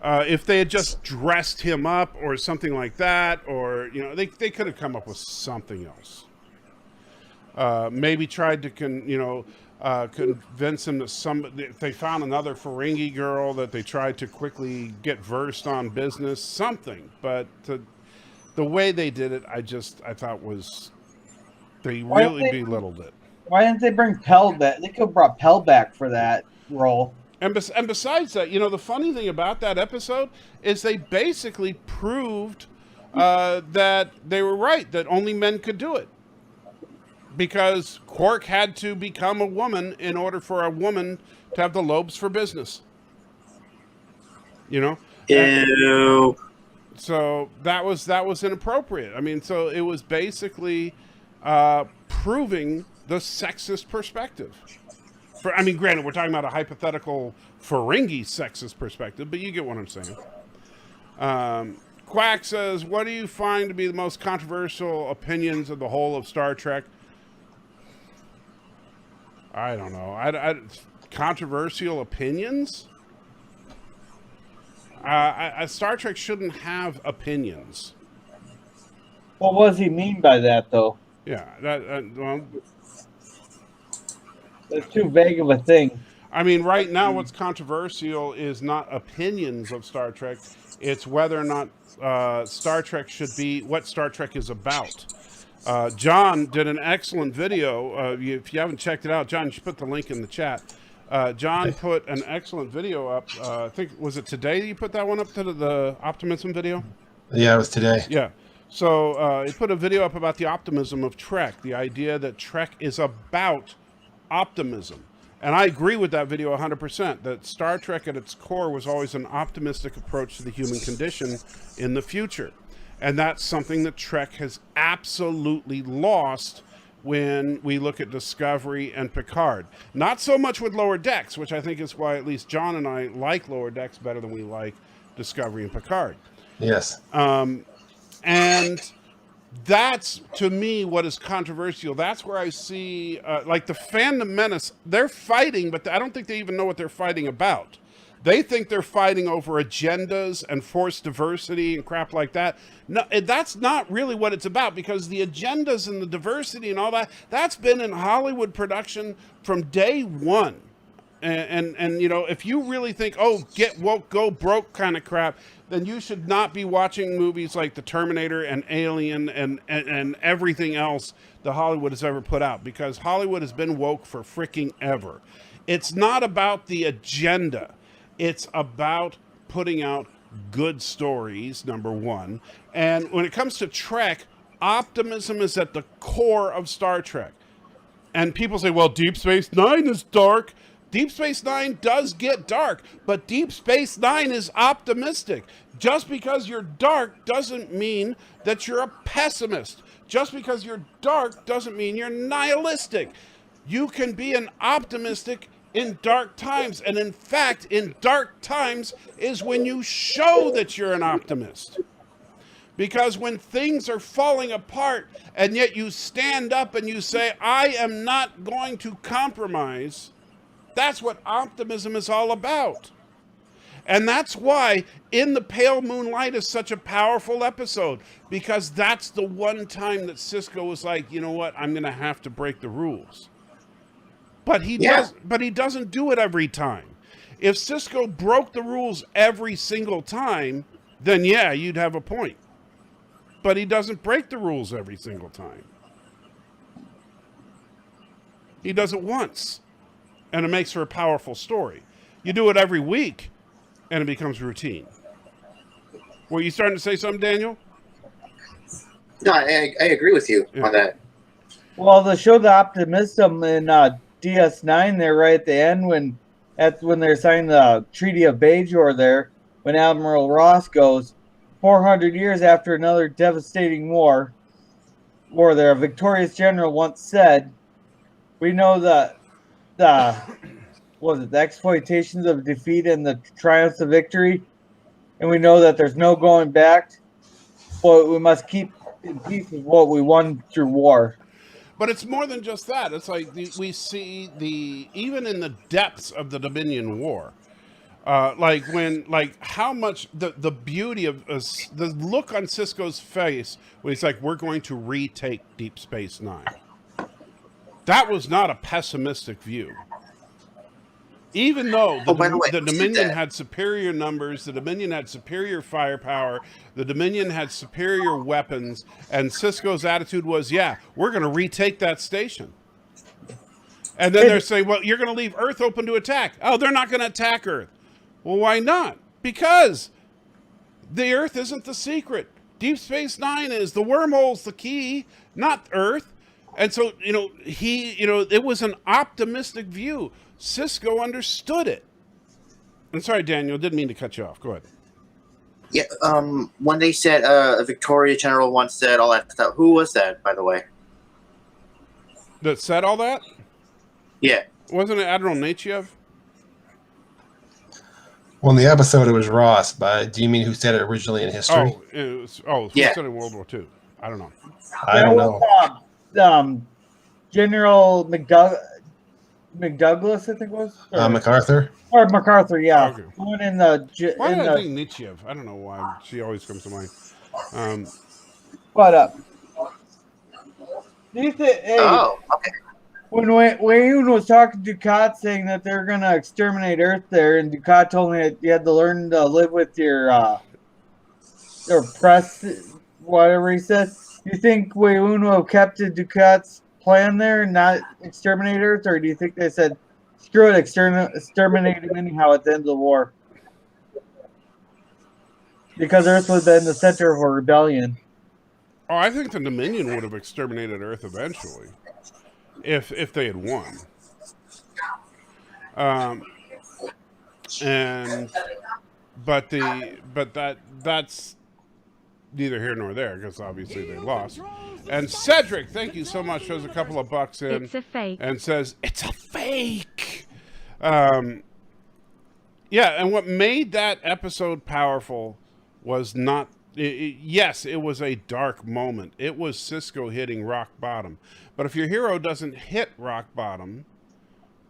if they had just dressed him up or something like that, or, they could have come up with something else. Maybe tried to, convince him that if they found another Ferengi girl, that they tried to quickly get versed on business, something. But the way they did it, I thought was... They really belittled it. Why didn't they bring Pell back? They could have brought Pell back for that role. And besides that, the funny thing about that episode is they basically proved that they were right, that only men could do it. Because Quark had to become a woman in order for a woman to have the lobes for business. Ew. So that was inappropriate. I mean, so it was basically... proving the sexist perspective. Granted, we're talking about a hypothetical Ferengi sexist perspective, but you get what I'm saying. Quack says, what do you find to be the most controversial opinions of the whole of Star Trek? I don't know. Controversial opinions? Star Trek shouldn't have opinions. What does he mean by that, though? Yeah, it's too vague of a thing. I mean, right now what's controversial is not opinions of Star Trek. It's whether or not Star Trek should be what Star Trek is about. John did an excellent video. If you haven't checked it out, John, you should put the link in the chat. John put an excellent video up. I think, was it today that you put that one up, to the optimism video? Yeah, it was today. Yeah. So he put a video up about the optimism of Trek, the idea that Trek is about optimism. And I agree with that video 100%, that Star Trek at its core was always an optimistic approach to the human condition in the future. And that's something that Trek has absolutely lost when we look at Discovery and Picard. Not so much with Lower Decks, which I think is why at least John and I like Lower Decks better than we like Discovery and Picard. Yes. And that's, to me, what is controversial. That's where I see, like the Phantom Menace, they're fighting, but I don't think they even know what they're fighting about. They think they're fighting over agendas and forced diversity and crap like that. No, that's not really what it's about, because the agendas and the diversity and all that, that's been in Hollywood production from day one. And if you really think, get woke, go broke kind of crap, then you should not be watching movies like The Terminator and Alien and everything else that Hollywood has ever put out, because Hollywood has been woke for freaking ever. It's not about the agenda. It's about putting out good stories, number one. And when it comes to Trek, optimism is at the core of Star Trek. And people say, well, Deep Space Nine is dark. Deep Space Nine does get dark, but Deep Space Nine is optimistic. Just because you're dark doesn't mean that you're a pessimist. Just because you're dark doesn't mean you're nihilistic. You can be an optimistic in dark times. And in fact, in dark times is when you show that you're an optimist. Because when things are falling apart and yet you stand up and you say, I am not going to compromise, that's what optimism is all about. And that's why In the Pale Moonlight is such a powerful episode, because that's the one time that Cisco was like, you know what, I'm going to have to break the rules. But he doesn't do it every time. If Cisco broke the rules every single time, then yeah, you'd have a point. But he doesn't break the rules every single time. He does it once, and it makes for a powerful story. You do it every week, and it becomes routine. Were you starting to say something, Daniel? No, I agree with you on that. Well, the show the optimism in DS9 there right at the end when they're signing the Treaty of Bajor there, when Admiral Ross goes, 400 years after another devastating war there, a victorious general once said, we know that the exploitations of defeat and the triumphs of victory, and we know that there's no going back, but we must keep in peace with what we won through war. But it's more than just that. It's like we see even in the depths of the Dominion War, how much the beauty of the look on Cisco's face when he's like, we're going to retake Deep Space Nine. That was not a pessimistic view. Even though the Dominion had superior numbers, the Dominion had superior firepower, the Dominion had superior weapons, and Cisco's attitude was, yeah, we're going to retake that station. And then they're saying, well, you're going to leave Earth open to attack. Oh, they're not going to attack Earth. Well, why not? Because the Earth isn't the secret. Deep Space Nine is. The wormhole's the key, not Earth. And so, it was an optimistic view. Cisco understood it. I'm sorry, Daniel, didn't mean to cut you off. Go ahead. Yeah, when they said a Victoria general once said all that stuff, who was that, by the way? That said all that? Yeah. Wasn't it Admiral Nechayev? Well, in the episode, it was Ross, but do you mean who said it originally in history? Who said it in World War II? I don't know. I don't know. General McDouglas, I think it was? MacArthur? Or MacArthur, yeah. Okay. One in Why did I think Nechayev? I don't know why. She always comes to mind. What up? Do you think? Hey, okay. When Wayne was talking to Ducat saying that they're gonna exterminate Earth there, and Ducat told me that you had to learn to live with your press, whatever he said. Do you think Wayne would have kept to Ducat's plan there and not exterminate Earth, or do you think they said, screw it, exterminate him anyhow at the end of the war? Because Earth was in the center of a rebellion. Oh, I think the Dominion would have exterminated Earth eventually, if they had won. That's neither here nor there, because obviously they lost. And Cedric, thank you so much, throws a couple of bucks in. It's a fake. And says, it's a fake. Yeah, and what made that episode powerful was not... yes, it was a dark moment. It was Cisco hitting rock bottom. But if your hero doesn't hit rock bottom,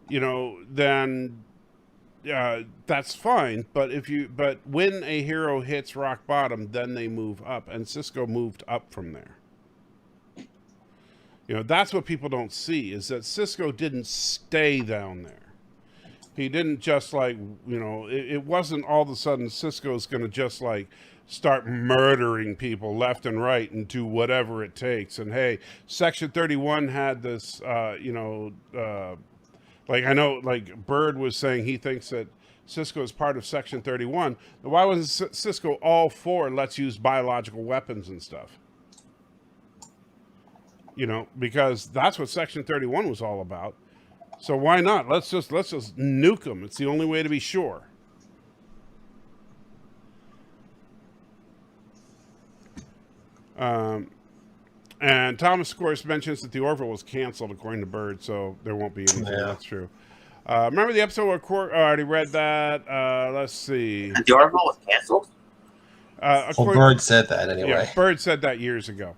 then that's fine. But when a hero hits rock bottom, then they move up, and Cisco moved up from there. That's what people don't see, is that Cisco didn't stay down there. He didn't just it wasn't all of a sudden Cisco's going to just start murdering people left and right and do whatever it takes. And hey, Section 31 had this, I know, Bird was saying he thinks that Cisco is part of Section 31. But why wasn't Cisco all for let's use biological weapons and stuff? Because that's what Section 31 was all about. So why not? Let's just nuke them. It's the only way to be sure. And Thomas, of course, mentions that the Orville was canceled, according to Bird, so there won't be anything. Yeah. That's true. Remember the episode where I already read that? Let's see. The Orville was canceled? Bird said that anyway. Yeah, Bird said that years ago.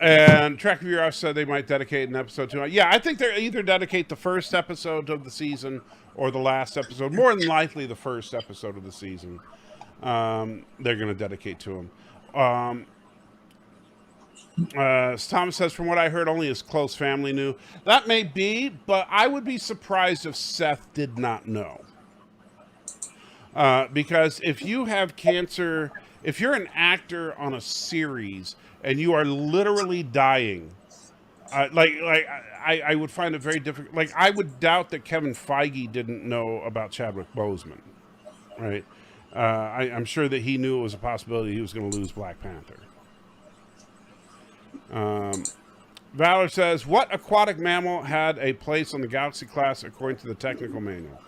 And Track of Your House said they might dedicate an episode to it. Yeah, I think they either dedicate the first episode of the season or the last episode. More than likely, the first episode of the season. They're going to dedicate to him. Thomas says, from what I heard, only his close family knew. That may be, but I would be surprised if Seth did not know. Because if you have cancer, if you're an actor on a series and you are literally dying, I would find it very difficult. Like, I would doubt that Kevin Feige didn't know about Chadwick Boseman, right? I'm sure that he knew it was a possibility he was going to lose Black Panther. Valor says, what aquatic mammal had a place on the Galaxy class according to the technical manual?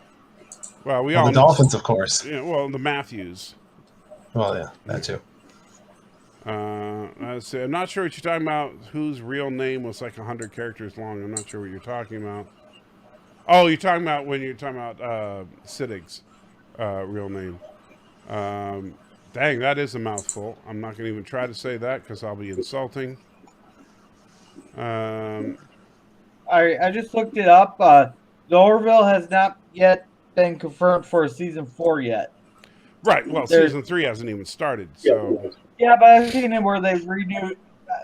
Well, we all the know. dolphins, of course. Yeah, well, the Matthews. Well, yeah, that too. Let's see. I'm not sure what you're talking about. Whose real name was like 100 characters long. I'm not sure what you're talking about. Oh, you're talking about when you're talking about Siddig's real name. Dang, that is a mouthful. I'm not going to even try to say that because I'll be insulting. I just looked it up. The Orville has not yet been confirmed for season 4 yet. Right. Well, season 3 hasn't even started. So yeah, but I've seen it where they've renewed.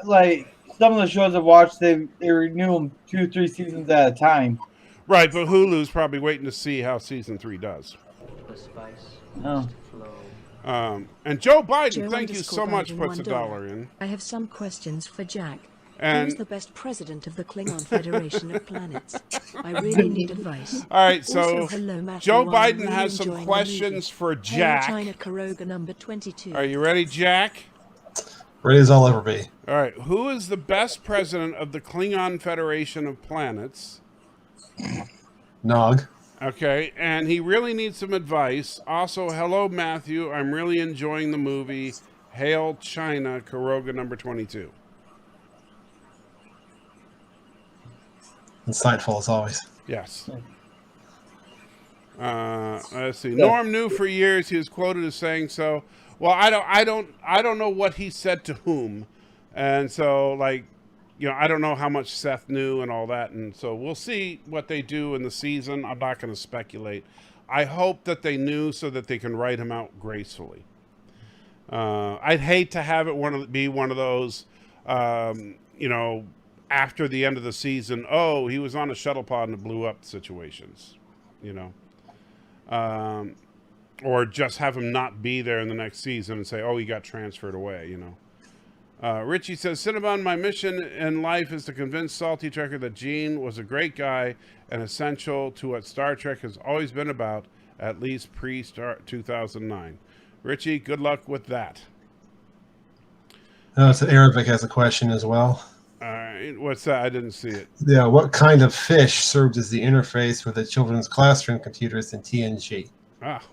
Like some of the shows I've watched, they renew them 2-3 seasons at a time. Right, but Hulu's probably waiting to see how season 3 does. The spice Oh. must flow. And Joe Biden, Joe thank you so _Biden much, puts $1. $1 in. I have some questions for Jack. And Who is the best president of the Klingon Federation of Planets? I really need advice. all right, so Also, hello, Matthew. Joe I'm Biden really has some enjoying the questions movie. for Hail Jack. China Karoga number 22. Are you ready, Jack? Ready as I'll ever be. All right. Who is the best president of the Klingon Federation of Planets? Nog. Okay, and he really needs some advice. Also, hello, Matthew. I'm really enjoying the movie. Hail China, Karoga number 22. Insightful as always. Yes. Let's see. Norm knew for years. He was quoted as saying so. Well, I don't know what he said to whom, and so I don't know how much Seth knew and all that, and so we'll see what they do in the season. I'm not going to speculate. I hope that they knew so that they can write him out gracefully. I'd hate to have it be one of those, after the end of the season, oh, he was on a shuttle pod and it blew up situations, or just have him not be there in the next season and say, oh, he got transferred away, Richie says, Cinnabon, my mission in life is to convince Salty Trekker that Gene was a great guy and essential to what Star Trek has always been about, at least pre-2009. Richie, good luck with that. So Arabic has a question as well. All right, what's that? I didn't see it. Yeah, what kind of fish served as the interface with the children's classroom computers in TNG?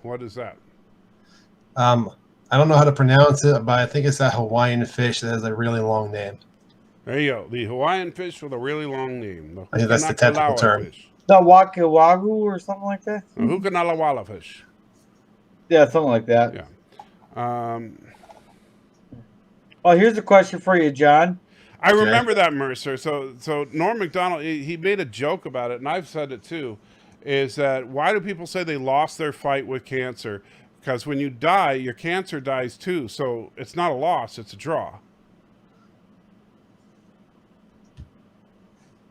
What is that? I don't know how to pronounce it, but I think it's that Hawaiian fish that has a really long name. There you go. The Hawaiian fish with a really long name. I think that's the technical term. Fish. The Waka Wagyu or something like that? The Hukanalawala fish. Yeah, something like that. Yeah. Oh, here's a question for you, John. I remember that, Mercer. So Norm Macdonald, he made a joke about it, and I've said it too, is that why do people say they lost their fight with cancer? Because when you die, your cancer dies too. So it's not a loss, it's a draw.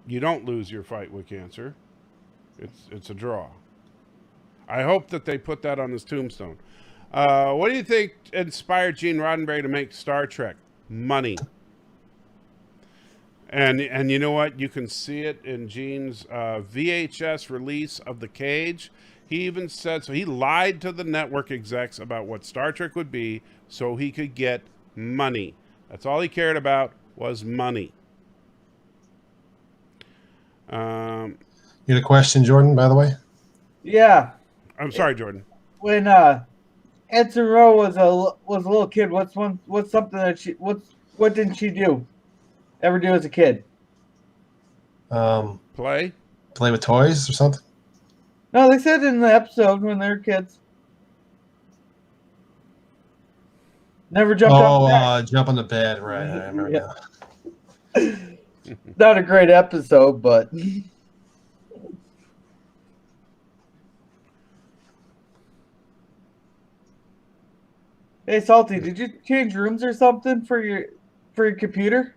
You don't lose your fight with cancer. It's a draw. I hope that they put that on his tombstone. What do you think inspired Gene Roddenberry to make Star Trek? Money. And you know what? You can see it in Gene's VHS release of The Cage. He even said, so he lied to the network execs about what Star Trek would be so he could get money. That's all he cared about was money. You had a question, Jordan, by the way? Yeah. I'm sorry, Jordan. When Edson Rowe was a little kid, what didn't she ever do as a kid? Play with toys or something? No, they said in the episode when they were kids. Never jumped off the bed. Jump on the bed, right. I remember now. Not a great episode, but Hey, Salty, did you change rooms or something for your computer?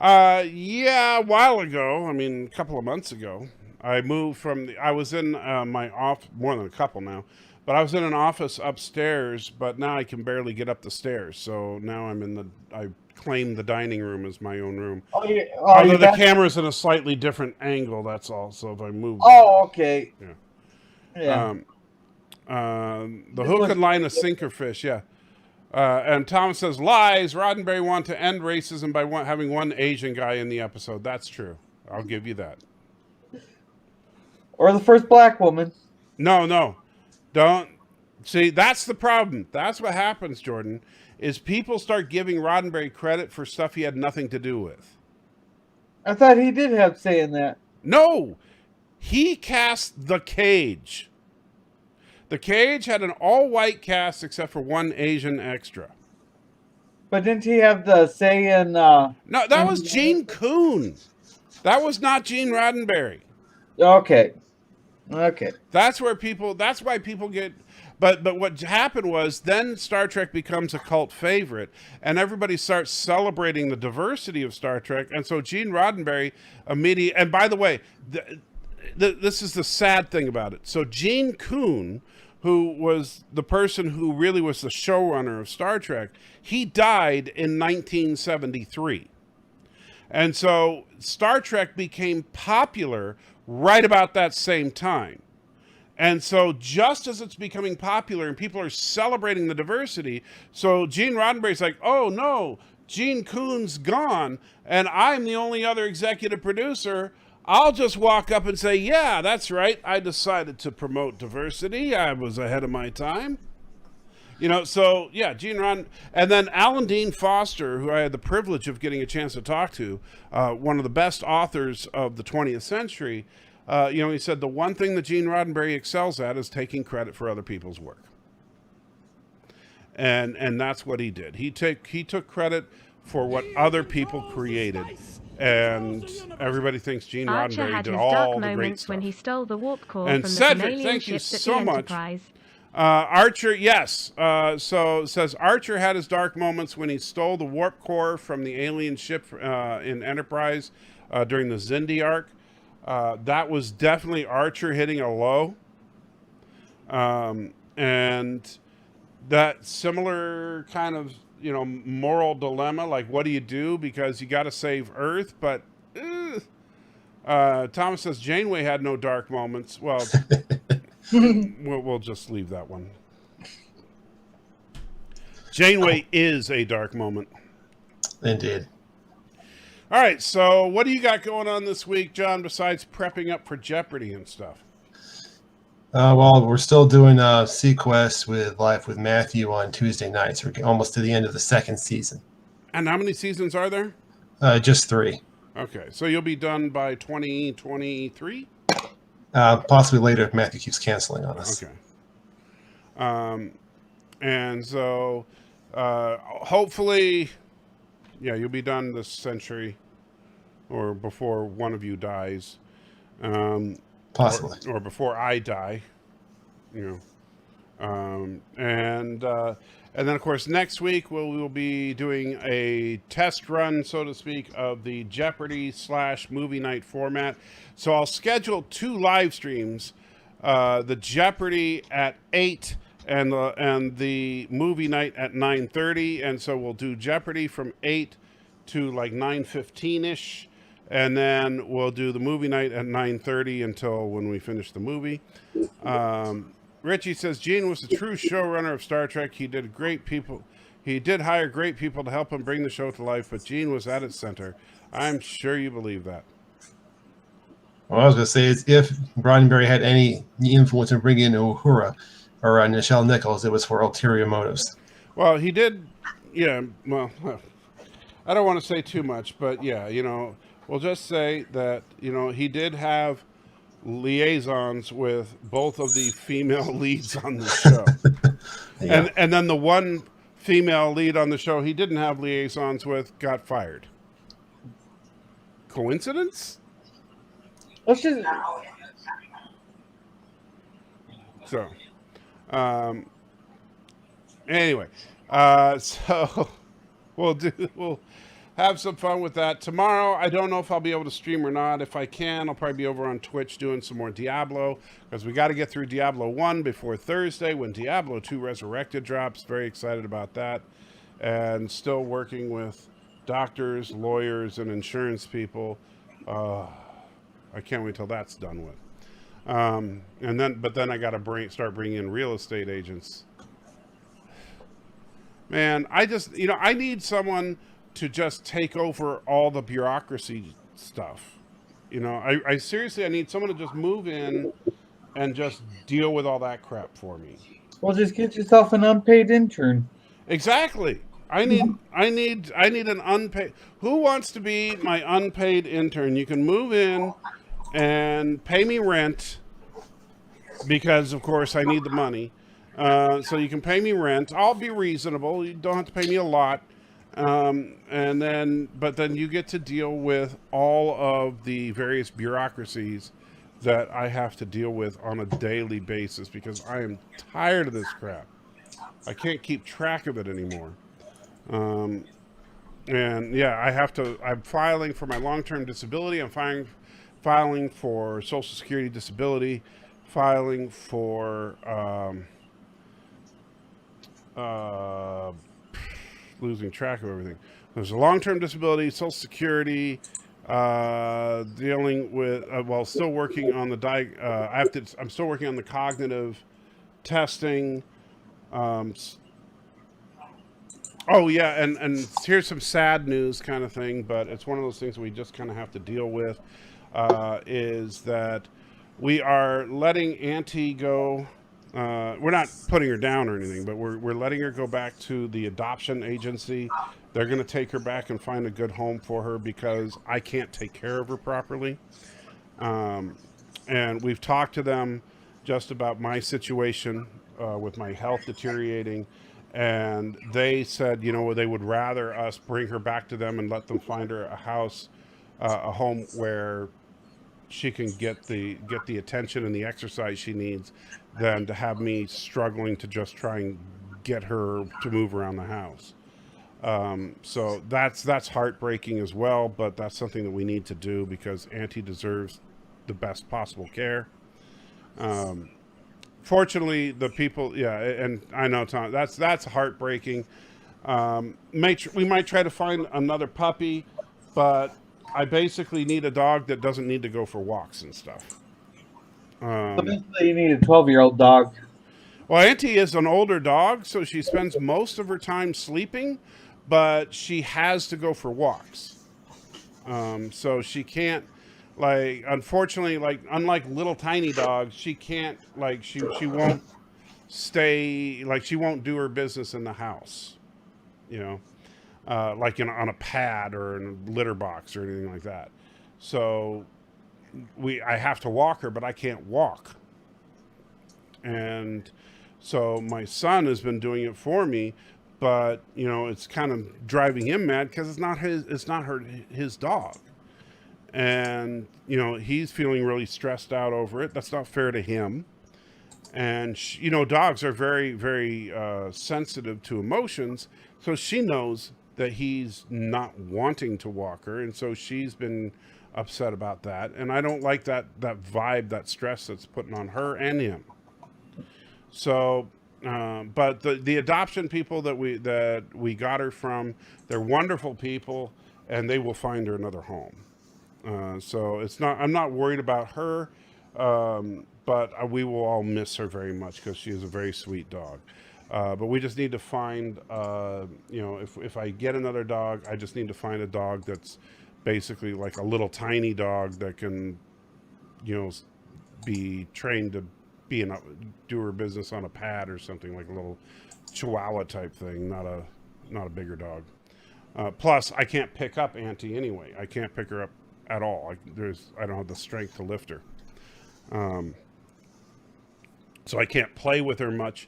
Yeah, a while ago. I mean, a couple of months ago, I moved from I was in my off more than a couple now, but I was in an office upstairs. But now I can barely get up the stairs. So now I claim the dining room as my own room. Oh, yeah. Although the camera's in a slightly different angle. That's all. So if I move. Oh, okay. Yeah. Yeah. The hook and line, a sinker fish. Yeah. And Thomas says, lies. Roddenberry wanted to end racism by having one Asian guy in the episode. That's true. I'll give you that. Or the first black woman. No. Don't. See, that's the problem. That's what happens, Jordan, is people start giving Roddenberry credit for stuff he had nothing to do with. I thought he did have say in that. No. He cast The Cage. The Cage had an all-white cast except for one Asian extra. But didn't he have the say in... No, that was Gene Kuhn. That was not Gene Roddenberry. Okay. That's why people get... But what happened was then Star Trek becomes a cult favorite, and everybody starts celebrating the diversity of Star Trek, and so Gene Roddenberry immediately... And by the way, this is the sad thing about it. So Gene Kuhn, who was the person who really was the showrunner of Star Trek, he died in 1973. And so Star Trek became popular right about that same time. And so just as it's becoming popular and people are celebrating the diversity, so Gene Roddenberry's like, oh no, Gene Kuhn's gone and I'm the only other executive producer. I'll just walk up and say, yeah, that's right. I decided to promote diversity. I was ahead of my time. So, yeah, Gene Roddenberry. And then Alan Dean Foster, who I had the privilege of getting a chance to talk to, one of the best authors of the 20th century, he said the one thing that Gene Roddenberry excels at is taking credit for other people's work. And that's what he did. He took credit for what other people created. And everybody thinks Gene Roddenberry did all the great stuff. When he stole the warp core and from Cedric, the thank you ships so at the much. Enterprise. Archer, yes. So it says Archer had his dark moments when he stole the warp core from the alien ship in Enterprise during the Xindi arc. That was definitely Archer hitting a low. And that similar kind of moral dilemma, like what do you do because you got to save Earth, but Thomas says Janeway had no dark moments. Well, we'll just leave that one. Janeway is a dark moment. Indeed. All right, so what do you got going on this week, John, besides prepping up for Jeopardy and stuff? Well, we're still doing Sequest with Live with Matthew on Tuesday nights. We're almost to the end of the second season. And how many seasons are there? Just 3. Okay, so you'll be done by 2023? Possibly later if Matthew keeps canceling on us. Okay. And so hopefully, you'll be done this century or before one of you dies. Possibly. Or before I die, and then of course next week we will be doing a test run, so to speak, of the Jeopardy / movie night format. So I'll schedule 2 live streams, the Jeopardy at 8 and the movie night at 9:30, and so we'll do Jeopardy from 8 to like 9:15ish. And then we'll do the movie night at 9:30 until when we finish the movie. Richie says Gene was the true showrunner of Star Trek. He did hire great people to help him bring the show to life, but Gene was at its center. I'm sure you believe that. What I was going to say is if Roddenberry had any influence in bringing in Uhura or Nichelle Nichols, it was for ulterior motives. Well, he did. Yeah, well, I don't want to say too much, but yeah, we'll just say that, he did have liaisons with both of the female leads on the show. Yeah. And then the one female lead on the show he didn't have liaisons with got fired. Coincidence? Let's just... So, Anyway, so we'll have some fun with that tomorrow. I don't know if I'll be able to stream or not. If I can, I'll probably be over on Twitch doing some more Diablo, because we got to get through Diablo 1 before Thursday when Diablo 2 Resurrected drops. Very excited about that. And still working with doctors, lawyers, and insurance people. I can't wait till that's done with. But then I got to start bringing in real estate agents. Man, I need someone to just take over all the bureaucracy stuff. I seriously, I need someone to just move in and just deal with all that crap for me. Well, just get yourself an unpaid intern. Exactly. I need an unpaid. Who wants to be my unpaid intern? You can move in and pay me rent, because of course I need the money. So you can pay me rent. I'll be reasonable. You don't have to pay me a lot. But then you get to deal with all of the various bureaucracies that I have to deal with on a daily basis, because I am tired of this crap. I can't keep track of it anymore. And yeah, I'm filing for my long-term disability. I'm filing for Social Security disability, filing for, losing track of everything. There's a long-term disability, Social Security, dealing with, still working on the I'm still working on the cognitive testing. And here's some sad news kind of thing, but it's one of those things we just kind of have to deal with, is that we are letting Auntie go. We're not putting her down or anything, but we're letting her go back to the adoption agency. They're going to take her back and find a good home for her, because I can't take care of her properly. And we've talked to them just about my situation with my health deteriorating. And they said, they would rather us bring her back to them and let them find her a house, a home where she can get the attention and the exercise she needs, than to have me struggling to just try and get her to move around the house. So that's heartbreaking as well, but that's something that we need to do, because Auntie deserves the best possible care. Fortunately, the people, and I know, Tom, that's heartbreaking. We might try to find another puppy, but I basically need a dog that doesn't need to go for walks and stuff. So basically, you need a 12-year-old dog. Well, Auntie is an older dog, so she spends most of her time sleeping, but she has to go for walks. So she can't, unfortunately, unlike little tiny dogs, she can't, she won't stay, she won't do her business in the house, on a pad or in a litter box or anything like that. So I have to walk her, but I can't walk. And so my son has been doing it for me, but it's kind of driving him mad, because it's not his dog. And he's feeling really stressed out over it. That's not fair to him. And dogs are very, very sensitive to emotions, so she knows that he's not wanting to walk her, and so she's been upset about that. And I don't like that vibe, that stress that's putting on her and him. So but the adoption people that we got her from, they're wonderful people, and they will find her another home. So I'm not worried about her, but we will all miss her very much, because she is a very sweet dog. But we just need to find, if I get another dog, I just need to find a dog that's basically like a little tiny dog that can, be trained to do her business on a pad or something, like a little Chihuahua type thing, not a bigger dog. Plus, I can't pick up Auntie anyway. I can't pick her up at all. I don't have the strength to lift her. So I can't play with her much.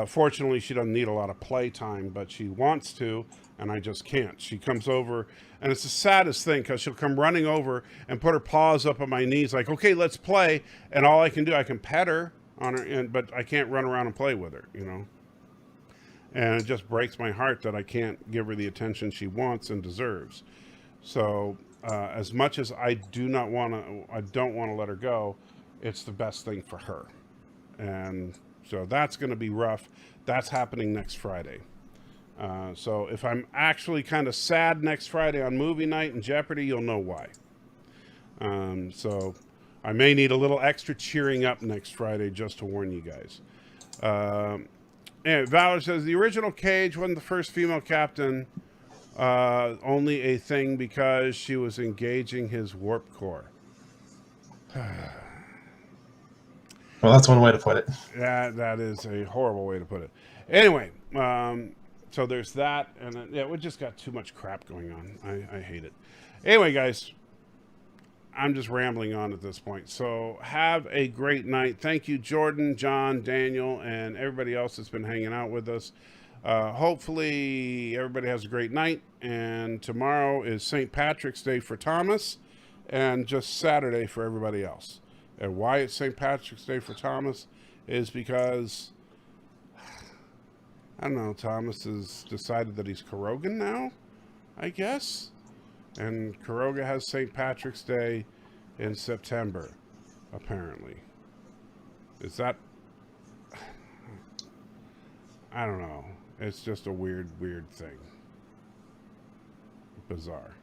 Fortunately, she doesn't need a lot of play time, but she wants to, and I just can't. She comes over, and it's the saddest thing, because she'll come running over and put her paws up on my knees like, okay, let's play. And all I can do, I can pet her on her, but I can't run around and play with her, And it just breaks my heart that I can't give her the attention she wants and deserves. So as much as I don't want to let her go, it's the best thing for her. And so that's going to be rough. That's happening next Friday. So if I'm actually kind of sad next Friday on movie night and Jeopardy, you'll know why. So I may need a little extra cheering up next Friday just to warn you guys. And Valor says the original Cage wasn't the first female captain, only a thing because she was engaging his warp core. Well, that's one way to put it. That is a horrible way to put it. Anyway, so there's that, and we just got too much crap going on. I hate it. Anyway, guys, I'm just rambling on at this point. So have a great night. Thank you, Jordan, John, Daniel, and everybody else that's been hanging out with us. Hopefully everybody has a great night. And tomorrow is St. Patrick's Day for Thomas and just Saturday for everybody else. And why it's St. Patrick's Day for Thomas is because, I don't know, Thomas has decided that he's Kurogan now, I guess. And Kuroga has St. Patrick's Day in September, apparently. Is that... I don't know. It's just a weird thing. Bizarre.